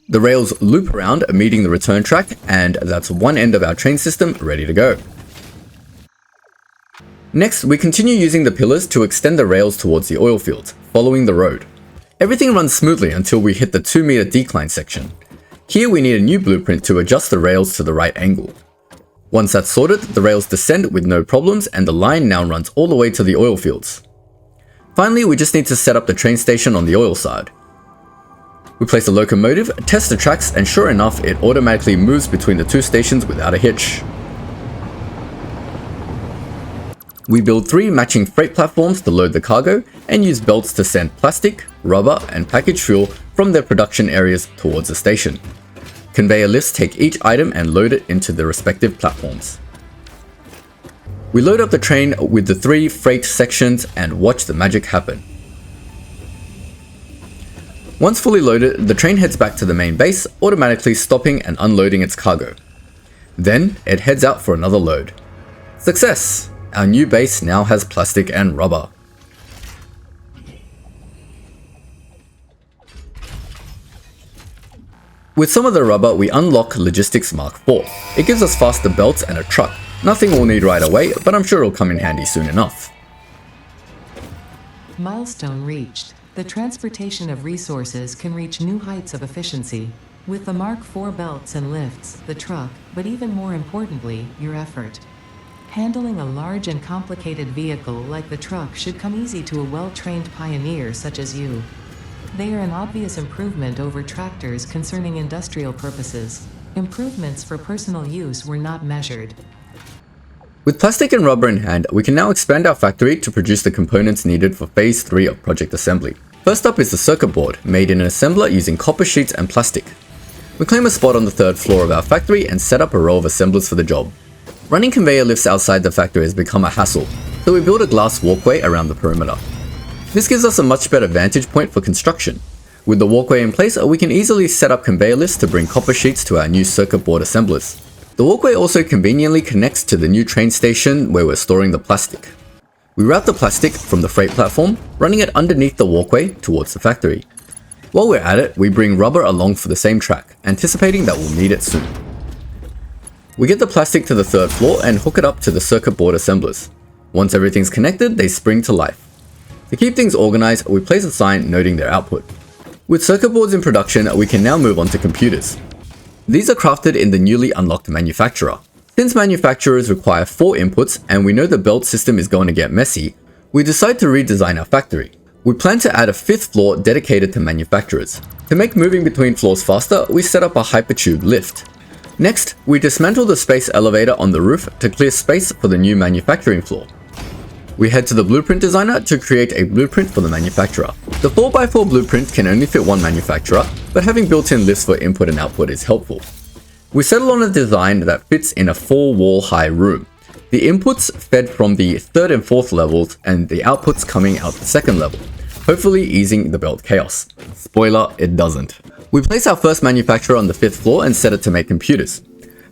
The rails loop around, meeting the return track, and that's one end of our train system ready to go. Next, we continue using the pillars to extend the rails towards the oil fields, following the road. Everything runs smoothly until we hit the 2-meter decline section. Here we need a new blueprint to adjust the rails to the right angle. Once that's sorted, the rails descend with no problems and the line now runs all the way to the oil fields. Finally, we just need to set up the train station on the oil side. We place the locomotive, test the tracks, and sure enough, it automatically moves between the two stations without a hitch. We build 3 matching freight platforms to load the cargo and use belts to send plastic, rubber, and packaged fuel from their production areas towards the station. Conveyor lifts take each item and load it into the respective platforms. We load up the train with the 3 freight sections and watch the magic happen. Once fully loaded, the train heads back to the main base, automatically stopping and unloading its cargo. Then, it heads out for another load. Success! Our new base now has plastic and rubber. With some of the rubber, we unlock Logistics Mark IV. It gives us faster belts and a truck. Nothing we'll need right away, but I'm sure it'll come in handy soon enough. Milestone reached. The transportation of resources can reach new heights of efficiency. With the Mark IV belts and lifts, the truck, but even more importantly, your effort. Handling a large and complicated vehicle like the truck should come easy to a well-trained pioneer such as you. They are an obvious improvement over tractors concerning industrial purposes. Improvements for personal use were not measured. With plastic and rubber in hand, we can now expand our factory to produce the components needed for Phase 3 of Project Assembly. First up is the circuit board, made in an assembler using copper sheets and plastic. We claim a spot on the 3rd floor of our factory and set up a row of assemblers for the job. Running conveyor lifts outside the factory has become a hassle, so we build a glass walkway around the perimeter. This gives us a much better vantage point for construction. With the walkway in place, we can easily set up conveyor lifts to bring copper sheets to our new circuit board assemblers. The walkway also conveniently connects to the new train station where we're storing the plastic. We route the plastic from the freight platform, running it underneath the walkway towards the factory. While we're at it, we bring rubber along for the same track, anticipating that we'll need it soon. We get the plastic to the 3rd floor and hook it up to the circuit board assemblers. Once everything's connected, they spring to life. To keep things organized, we place a sign noting their output. With circuit boards in production, we can now move on to computers. These are crafted in the newly unlocked manufacturer. Since manufacturers require 4 inputs and we know the belt system is going to get messy, we decide to redesign our factory. We plan to add a 5th floor dedicated to manufacturers. To make moving between floors faster, we set up a hypertube lift. Next, we dismantle the space elevator on the roof to clear space for the new manufacturing floor. We head to the blueprint designer to create a blueprint for the manufacturer. The 4x4 blueprint can only fit one manufacturer, but having built-in lifts for input and output is helpful. We settle on a design that fits in a 4-wall high room. The inputs fed from the 3rd and 4th levels and the outputs coming out the 2nd level, hopefully easing the belt chaos. Spoiler, it doesn't. We place our first manufacturer on the 5th floor and set it to make computers,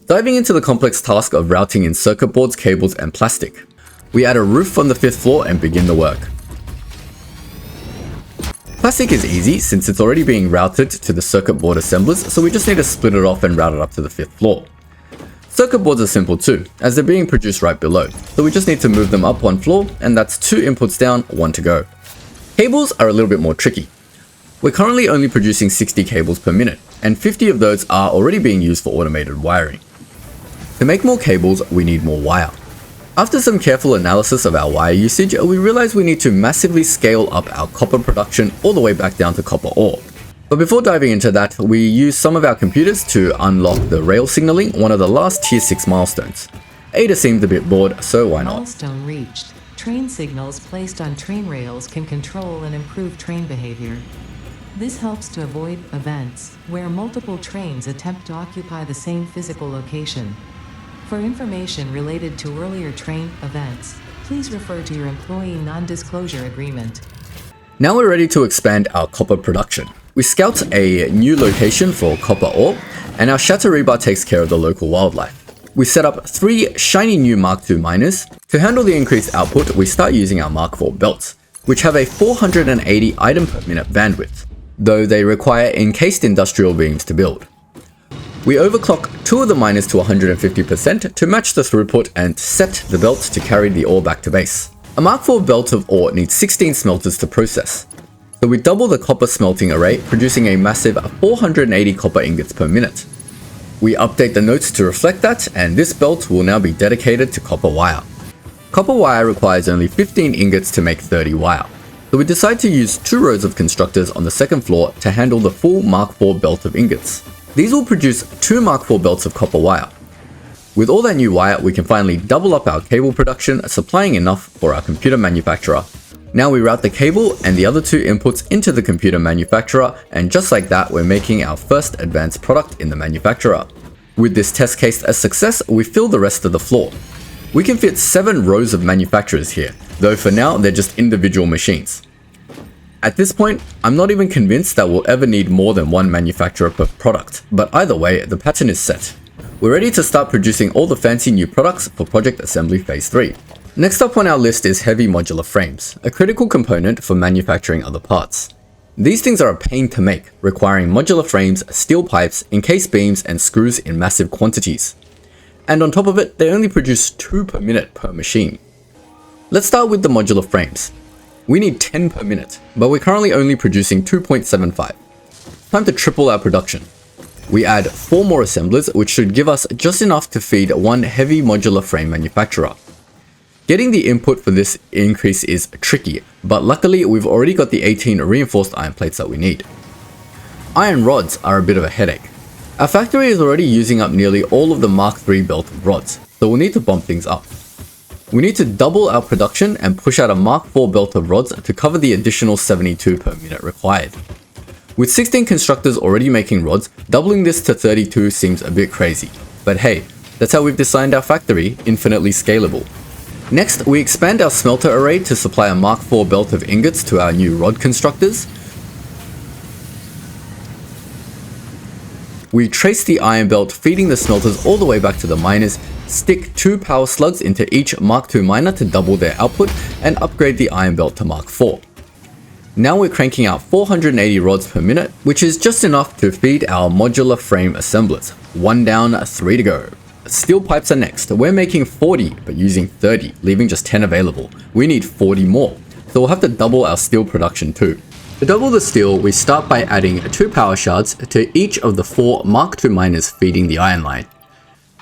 diving into the complex task of routing in circuit boards, cables, and plastic. We add a roof on the 5th floor and begin the work. Plastic is easy since it's already being routed to the circuit board assemblers, so we just need to split it off and route it up to the 5th floor. Circuit boards are simple too, as they're being produced right below, so we just need to move them up 1 floor, and that's 2 inputs down, 1 to go. Cables are a little bit more tricky. We're currently only producing 60 cables per minute, and 50 of those are already being used for automated wiring. To make more cables, we need more wire. After some careful analysis of our wire usage, we realize we need to massively scale up our copper production all the way back down to copper ore. But before diving into that, we use some of our computers to unlock the rail signaling, one of the last tier 6 milestones. Ada seemed a bit bored, so why not? Milestone reached. Train signals placed on train rails can control and improve train behavior. This helps to avoid events where multiple trains attempt to occupy the same physical location. For information related to earlier train events, please refer to your employee non-disclosure agreement. Now we're ready to expand our copper production. We scout a new location for copper ore, and our Shatter Rebar takes care of the local wildlife. We set up 3 shiny new Mark II miners. To handle the increased output, we start using our Mark IV belts, which have a 480 item per minute bandwidth, though they require encased industrial beams to build. We overclock 2 of the miners to 150% to match the throughput and set the belt to carry the ore back to base. A Mark IV belt of ore needs 16 smelters to process, so we double the copper smelting array, producing a massive 480 copper ingots per minute. We update the notes to reflect that, and this belt will now be dedicated to copper wire. Copper wire requires only 15 ingots to make 30 wire, so we decide to use 2 rows of constructors on the second floor to handle the full Mark IV belt of ingots. These will produce 2 Mark IV belts of copper wire. With all that new wire, we can finally double up our cable production, supplying enough for our computer manufacturer. Now we route the cable and the other 2 inputs into the computer manufacturer, and just like that, we're making our first advanced product in the manufacturer. With this test case a success, we fill the rest of the floor. We can fit 7 rows of manufacturers here, though for now they're just individual machines. At this point, I'm not even convinced that we'll ever need more than 1 manufacturer per product, but either way, the pattern is set. We're ready to start producing all the fancy new products for Project Assembly Phase 3. Next up on our list is heavy modular frames, a critical component for manufacturing other parts. These things are a pain to make, requiring modular frames, steel pipes, encased beams, and screws in massive quantities. And on top of it, they only produce 2 per minute per machine. Let's start with the modular frames. We need 10 per minute, but we're currently only producing 2.75. Time to triple our production. We add 4 more assemblers, which should give us just enough to feed 1 heavy modular frame manufacturer. Getting the input for this increase is tricky, but luckily we've already got the 18 reinforced iron plates that we need. Iron rods are a bit of a headache. Our factory is already using up nearly all of the Mark III belt of rods, so we'll need to bump things up. We need to double our production and push out a Mark IV belt of rods to cover the additional 72 per minute required. With 16 constructors already making rods, doubling this to 32 seems a bit crazy. But hey, that's how we've designed our factory, infinitely scalable. Next, we expand our smelter array to supply a Mark IV belt of ingots to our new rod constructors. We trace the iron belt, feeding the smelters all the way back to the miners, stick 2 power slugs into each Mark II miner to double their output, and upgrade the iron belt to Mark IV. Now we're cranking out 480 rods per minute, which is just enough to feed our modular frame assemblers. 1 down, 3 to go. Steel pipes are next. We're making 40, but using 30, leaving just 10 available. We need 40 more, so we'll have to double our steel production too. To double the steel, we start by adding 2 power shards to each of the 4 Mark II miners feeding the iron line.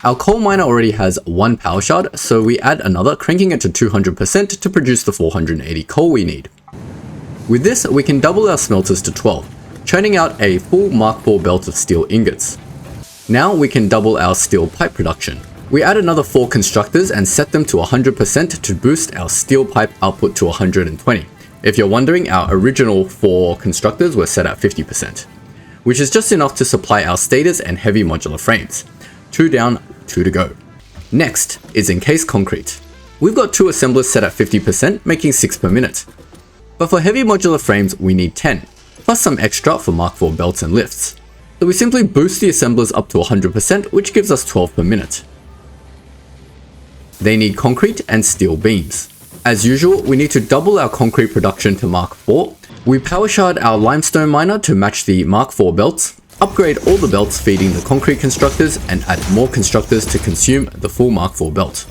Our coal miner already has 1 power shard, so we add another, cranking it to 200% to produce the 480 coal we need. With this, we can double our smelters to 12, churning out a full Mark IV belt of steel ingots. Now we can double our steel pipe production. We add another 4 constructors and set them to 100% to boost our steel pipe output to 120. If you're wondering, our original 4 constructors were set at 50%, which is just enough to supply our stators and heavy modular frames. 2 down, 2 to go. Next is encased concrete. We've got 2 assemblers set at 50%, making 6 per minute. But for heavy modular frames, we need 10, plus some extra for Mark IV belts and lifts. So we simply boost the assemblers up to 100%, which gives us 12 per minute. They need concrete and steel beams. As usual, we need to double our concrete production to Mark IV. We power shard our limestone miner to match the Mark IV belts, upgrade all the belts feeding the concrete constructors, and add more constructors to consume the full Mark IV belt.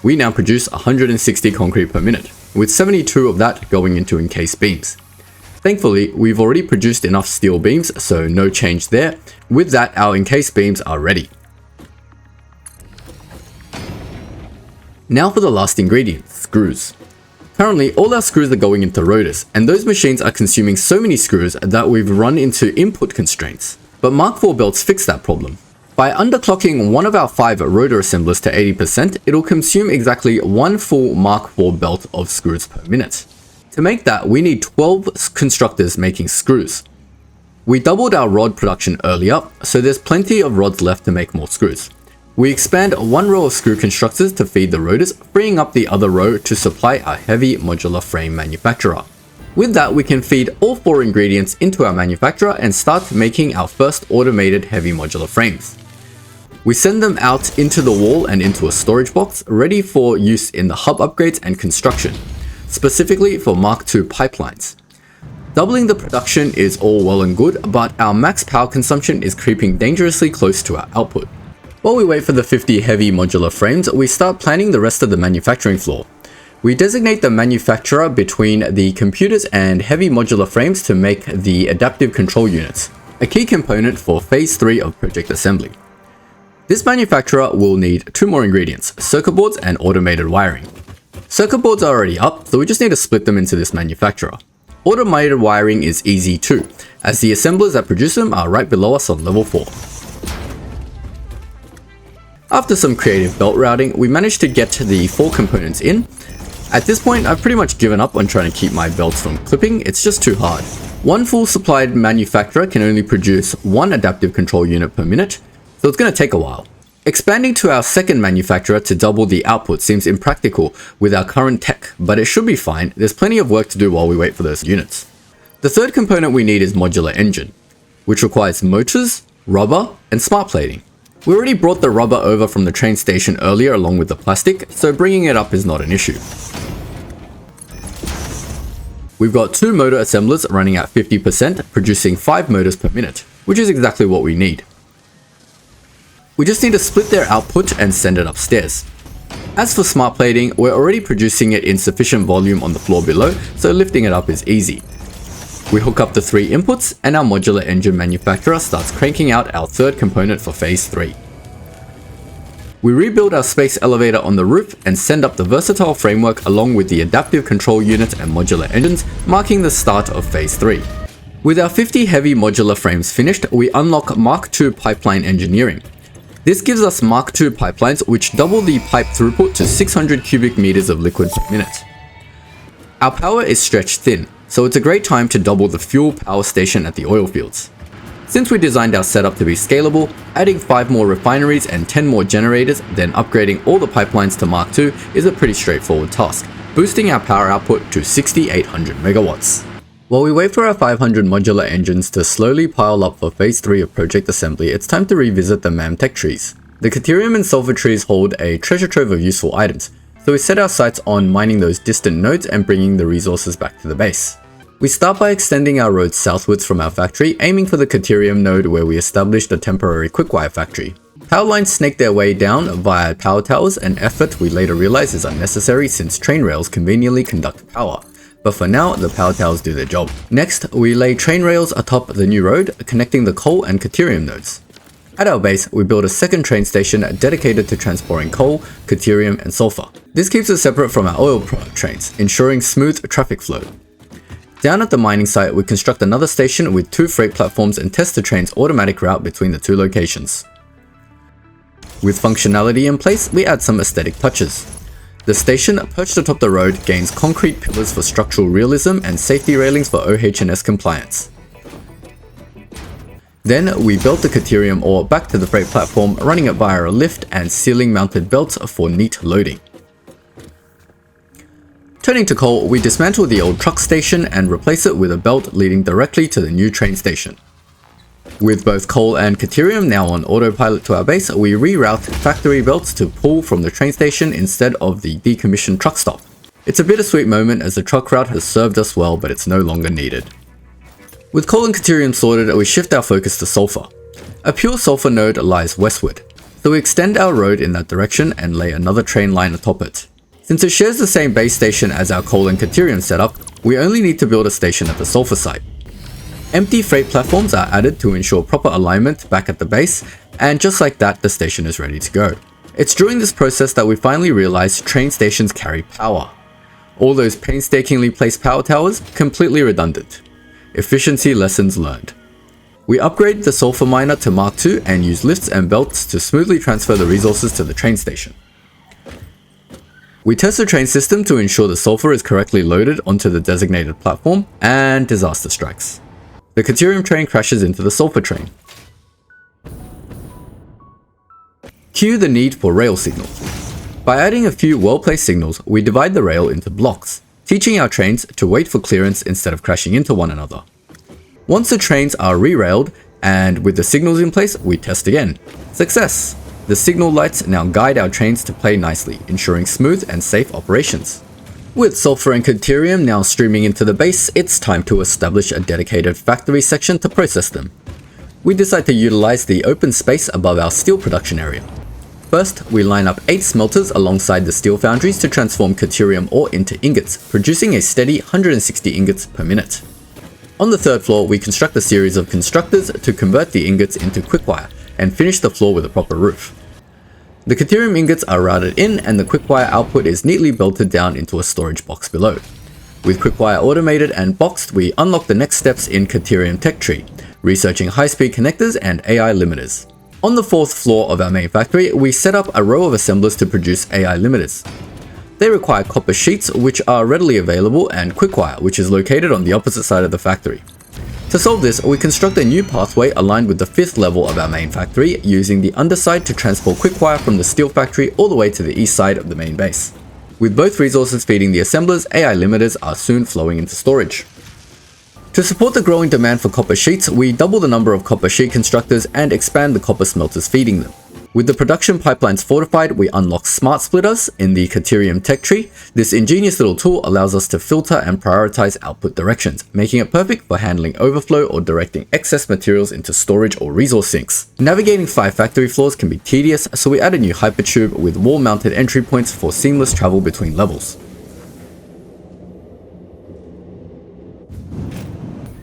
We now produce 160 concrete per minute, with 72 of that going into encased beams. Thankfully, we've already produced enough steel beams, so no change there. With that, our encased beams are ready. Now for the last ingredient, screws. Currently, all our screws are going into rotors, and those machines are consuming so many screws that we've run into input constraints. But Mark IV belts fix that problem. By underclocking one of our 5 rotor assemblers to 80%, it'll consume exactly 1 full Mark IV belt of screws per minute. To make that, we need 12 constructors making screws. We doubled our rod production earlier, so there's plenty of rods left to make more screws. We expand 1 row of screw constructors to feed the rotors, freeing up the other row to supply our heavy modular frame manufacturer. With that, we can feed all 4 ingredients into our manufacturer and start making our first automated heavy modular frames. We send them out into the wall and into a storage box, ready for use in the hub upgrades and construction, specifically for Mark II pipelines. Doubling the production is all well and good, but our max power consumption is creeping dangerously close to our output. While we wait for the 50 heavy modular frames, we start planning the rest of the manufacturing floor. We designate the manufacturer between the computers and heavy modular frames to make the adaptive control units, a key component for Phase 3 of Project Assembly. This manufacturer will need 2 more ingredients, circuit boards and automated wiring. Circuit boards are already up, so we just need to split them into this manufacturer. Automated wiring is easy too, as the assemblers that produce them are right below us on level 4. After some creative belt routing, we managed to get the 4 components in. At this point, I've pretty much given up on trying to keep my belts from clipping, it's just too hard. One full supplied manufacturer can only produce 1 adaptive control unit per minute, so it's going to take a while. Expanding to our second manufacturer to double the output seems impractical with our current tech, but it should be fine. There's plenty of work to do while we wait for those units. The third component we need is modular engine, which requires motors, rubber, and smart plating. We already brought the rubber over from the train station earlier along with the plastic, so bringing it up is not an issue. We've got 2 motor assemblers running at 50%, producing 5 motors per minute, which is exactly what we need. We just need to split their output and send it upstairs. As for smart plating, we're already producing it in sufficient volume on the floor below, so lifting it up is easy. We hook up the 3 inputs and our modular engine manufacturer starts cranking out our third component for phase 3. We rebuild our space elevator on the roof and send up the versatile framework along with the adaptive control unit and modular engines, marking the start of phase 3. With our 50 heavy modular frames finished, we unlock Mark II pipeline engineering. This gives us Mark II pipelines which double the pipe throughput to 600 cubic meters of liquid per minute. Our power is stretched thin, so it's a great time to double the fuel power station at the oil fields. Since we designed our setup to be scalable, adding 5 more refineries and 10 more generators, then upgrading all the pipelines to Mark II is a pretty straightforward task, boosting our power output to 6,800 megawatts. While we wait for our 500 modular engines to slowly pile up for phase 3 of project assembly, it's time to revisit the MAM tech trees. The Caterium and Sulfur trees hold a treasure trove of useful items, so we set our sights on mining those distant nodes and bringing the resources back to the base. We start by extending our road southwards from our factory, aiming for the Caterium node where we established a temporary quickwire factory. Power lines snake their way down via power towers, an effort we later realize is unnecessary since train rails conveniently conduct power. But for now, the power towers do their job. Next, we lay train rails atop the new road, connecting the coal and Caterium nodes. At our base, we build a second train station dedicated to transporting coal, Caterium, and sulfur. This keeps it separate from our oil product trains, ensuring smooth traffic flow. Down at the mining site, we construct another station with 2 freight platforms and test the train's automatic route between the 2 locations. With functionality in place, we add some aesthetic touches. The station, perched atop the road, gains concrete pillars for structural realism and safety railings for OH&S compliance. Then, we built the Caterium ore back to the freight platform, running it via a lift and ceiling-mounted belts for neat loading. Turning to coal, we dismantle the old truck station and replace it with a belt leading directly to the new train station. With both coal and Caterium now on autopilot to our base, we reroute factory belts to pull from the train station instead of the decommissioned truck stop. It's a bittersweet moment as the truck route has served us well, but it's no longer needed. With coal and Caterium sorted, we shift our focus to sulfur. A pure sulfur node lies westward, so we extend our road in that direction and lay another train line atop it. Since it shares the same base station as our coal and Caterium setup, we only need to build a station at the sulfur site. Empty freight platforms are added to ensure proper alignment back at the base, and just like that, the station is ready to go. It's during this process that we finally realize train stations carry power. All those painstakingly placed power towers, completely redundant. Efficiency lessons learned. We upgrade the sulfur miner to Mark II and use lifts and belts to smoothly transfer the resources to the train station. We test the train system to ensure the sulfur is correctly loaded onto the designated platform, and disaster strikes. The Caterium train crashes into the sulfur train. Cue the need for rail signals. By adding a few well-placed signals, we divide the rail into blocks, teaching our trains to wait for clearance instead of crashing into one another. Once the trains are re-railed, and with the signals in place, we test again. Success! The signal lights now guide our trains to play nicely, ensuring smooth and safe operations. With sulfur and Caterium now streaming into the base, it's time to establish a dedicated factory section to process them. We decide to utilize the open space above our steel production area. First, we line up 8 smelters alongside the steel foundries to transform Caterium ore into ingots, producing a steady 160 ingots per minute. On the 3rd floor, we construct a series of constructors to convert the ingots into quickwire, and finish the floor with a proper roof. The Caterium ingots are routed in and the quickwire output is neatly belted down into a storage box below. With quickwire automated and boxed, we unlock the next steps in Caterium tech tree, researching high-speed connectors and AI limiters. On the 4th floor of our main factory, we set up a row of assemblers to produce AI limiters. They require copper sheets, which are readily available, and quickwire, which is located on the opposite side of the factory. To solve this, we construct a new pathway aligned with the 5th level of our main factory, using the underside to transport quickwire from the steel factory all the way to the east side of the main base. With both resources feeding the assemblers, AI limiters are soon flowing into storage. To support the growing demand for copper sheets, we double the number of copper sheet constructors and expand the copper smelters feeding them. With the production pipelines fortified, we unlock smart splitters in the Caterium tech tree. This ingenious little tool allows us to filter and prioritize output directions, making it perfect for handling overflow or directing excess materials into storage or resource sinks. Navigating 5 factory floors can be tedious, so we add a new hypertube with wall-mounted entry points for seamless travel between levels.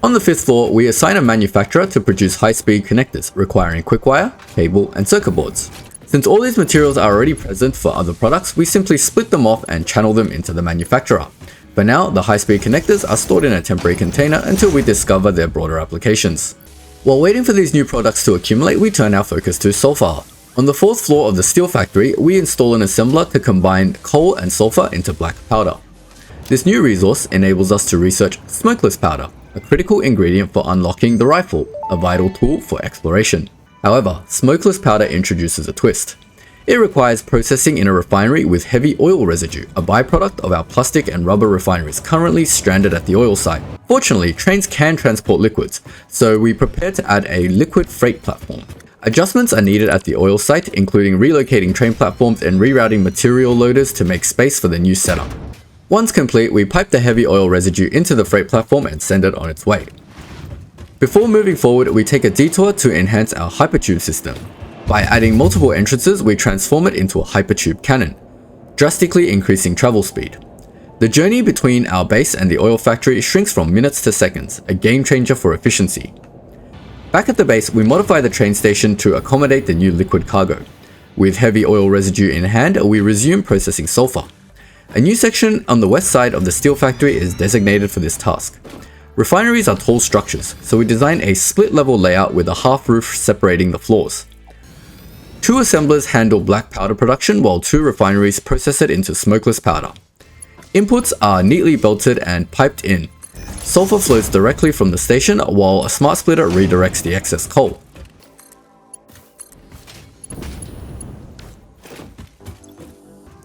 On the 5th floor, we assign a manufacturer to produce high-speed connectors requiring quickwire, cable, and circuit boards. Since all these materials are already present for other products, we simply split them off and channel them into the manufacturer. For now, the high-speed connectors are stored in a temporary container until we discover their broader applications. While waiting for these new products to accumulate, we turn our focus to sulfur. On the 4th floor of the steel factory, we install an assembler to combine coal and sulfur into black powder. This new resource enables us to research smokeless powder, a critical ingredient for unlocking the rifle, a vital tool for exploration. However, smokeless powder introduces a twist. It requires processing in a refinery with heavy oil residue, a byproduct of our plastic and rubber refineries currently stranded at the oil site. Fortunately, trains can transport liquids, so we prepare to add a liquid freight platform. Adjustments are needed at the oil site, including relocating train platforms and rerouting material loaders to make space for the new setup. Once complete, we pipe the heavy oil residue into the freight platform and send it on its way. Before moving forward, we take a detour to enhance our hypertube system. By adding multiple entrances, we transform it into a hypertube cannon, drastically increasing travel speed. The journey between our base and the oil factory shrinks from minutes to seconds, a game changer for efficiency. Back at the base, we modify the train station to accommodate the new liquid cargo. With heavy oil residue in hand, we resume processing sulfur. A new section on the west side of the steel factory is designated for this task. Refineries are tall structures, so we design a split-level layout with a half roof separating the floors. 2 assemblers handle black powder production while 2 refineries process it into smokeless powder. Inputs are neatly belted and piped in. Sulfur flows directly from the station while a smart splitter redirects the excess coal.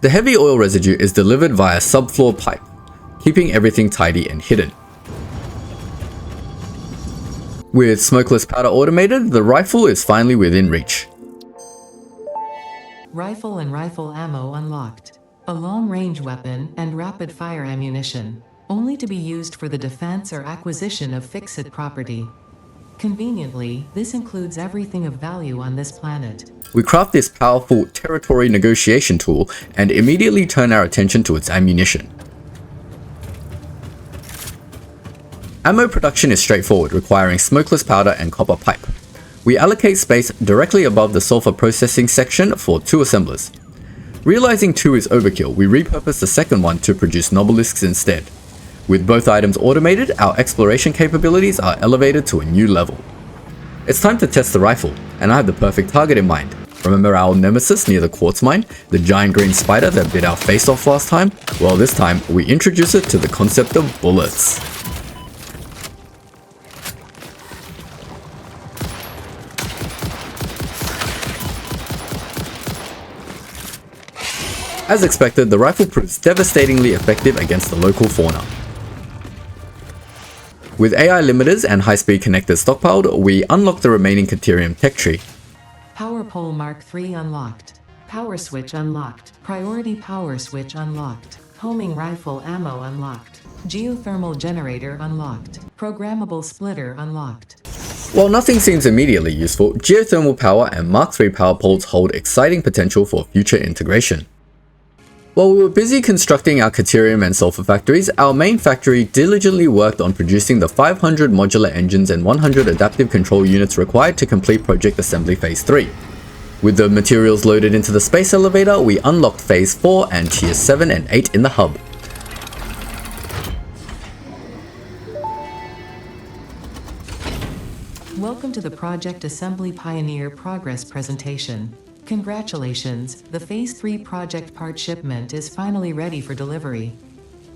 The heavy oil residue is delivered via subfloor pipe, keeping everything tidy and hidden. With smokeless powder automated, the rifle is finally within reach. Rifle and rifle ammo unlocked. A long-range weapon and rapid-fire ammunition, only to be used for the defense or acquisition of fixed property. Conveniently, this includes everything of value on this planet. We craft this powerful territory negotiation tool and immediately turn our attention to its ammunition. Ammo production is straightforward, requiring smokeless powder and copper pipe. We allocate space directly above the sulfur processing section for 2 assemblers. Realizing 2 is overkill, we repurpose the second one to produce nobelisks instead. With both items automated, our exploration capabilities are elevated to a new level. It's time to test the rifle, and I have the perfect target in mind. Remember our nemesis near the quartz mine? The giant green spider that bit our face off last time? Well, this time, we introduce it to the concept of bullets. As expected, the rifle proves devastatingly effective against the local fauna. With AI limiters and high-speed connectors stockpiled, we unlock the remaining Caterium tech tree. Power pole Mark III unlocked. Power switch unlocked. Priority power switch unlocked. Homing rifle ammo unlocked. Geothermal generator unlocked. Programmable splitter unlocked. While nothing seems immediately useful, geothermal power and Mark III power poles hold exciting potential for future integration. While we were busy constructing our Caterium and Sulfur factories, our main factory diligently worked on producing the 500 modular engines and 100 adaptive control units required to complete Project Assembly Phase 3. With the materials loaded into the space elevator, we unlocked Phase 4 and Tier 7 and 8 in the hub. Welcome to the Project Assembly Pioneer Progress presentation. Congratulations, the Phase 3 project part shipment is finally ready for delivery.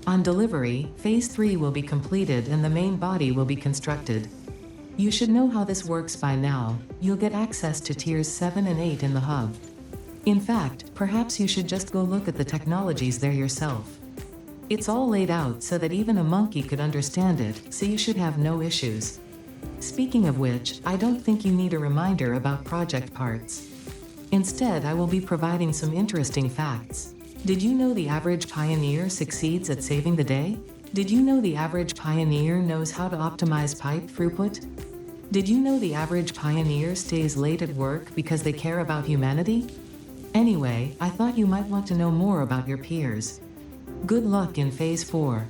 On delivery, Phase 3 will be completed and the main body will be constructed. You should know how this works by now. You'll get access to Tiers 7 and 8 in the hub. In fact, perhaps you should just go look at the technologies there yourself. It's all laid out so that even a monkey could understand it, so you should have no issues. Speaking of which, I don't think you need a reminder about project parts. Instead, I will be providing some interesting facts. Did you know the average pioneer succeeds at saving the day? Did you know the average pioneer knows how to optimize pipe throughput? Did you know the average pioneer stays late at work because they care about humanity? Anyway, I thought you might want to know more about your peers. Good luck in Phase 4.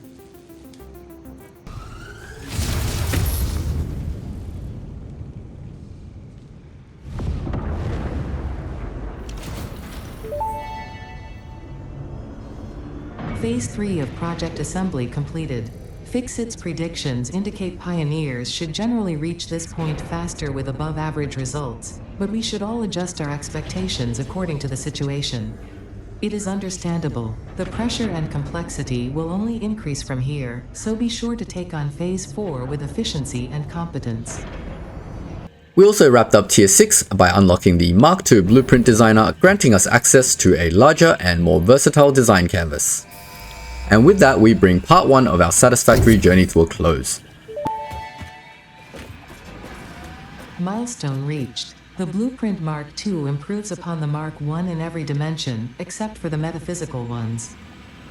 Phase 3 of Project Assembly completed. Fixit's predictions indicate pioneers should generally reach this point faster with above-average results, but we should all adjust our expectations according to the situation. It is understandable. The pressure and complexity will only increase from here, so be sure to take on Phase 4 with efficiency and competence. We also wrapped up Tier 6 by unlocking the Mark II Blueprint Designer, granting us access to a larger and more versatile design canvas. And with that, we bring part 1 of our Satisfactory journey to a close. Milestone reached. The Blueprint Mark II improves upon the Mark I in every dimension, except for the metaphysical ones.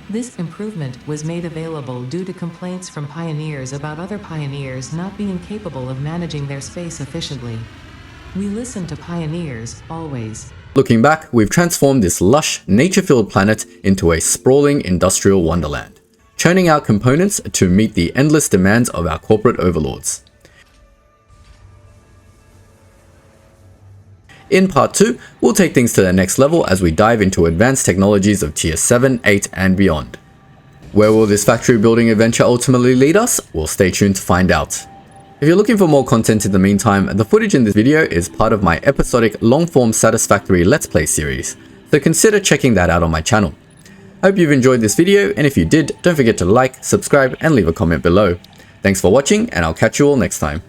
This improvement was made available due to complaints from pioneers about other pioneers not being capable of managing their space efficiently. We listen to pioneers, always. Looking back, we've transformed this lush, nature-filled planet into a sprawling industrial wonderland, churning out components to meet the endless demands of our corporate overlords. In part 2, we'll take things to the next level as we dive into advanced technologies of Tier 7, 8, and beyond. Where will this factory building adventure ultimately lead us? Well, stay tuned to find out. If you're looking for more content in the meantime, the footage in this video is part of my episodic long-form Satisfactory Let's Play series, so consider checking that out on my channel. I hope you've enjoyed this video, and if you did, don't forget to like, subscribe, and leave a comment below. Thanks for watching, and I'll catch you all next time.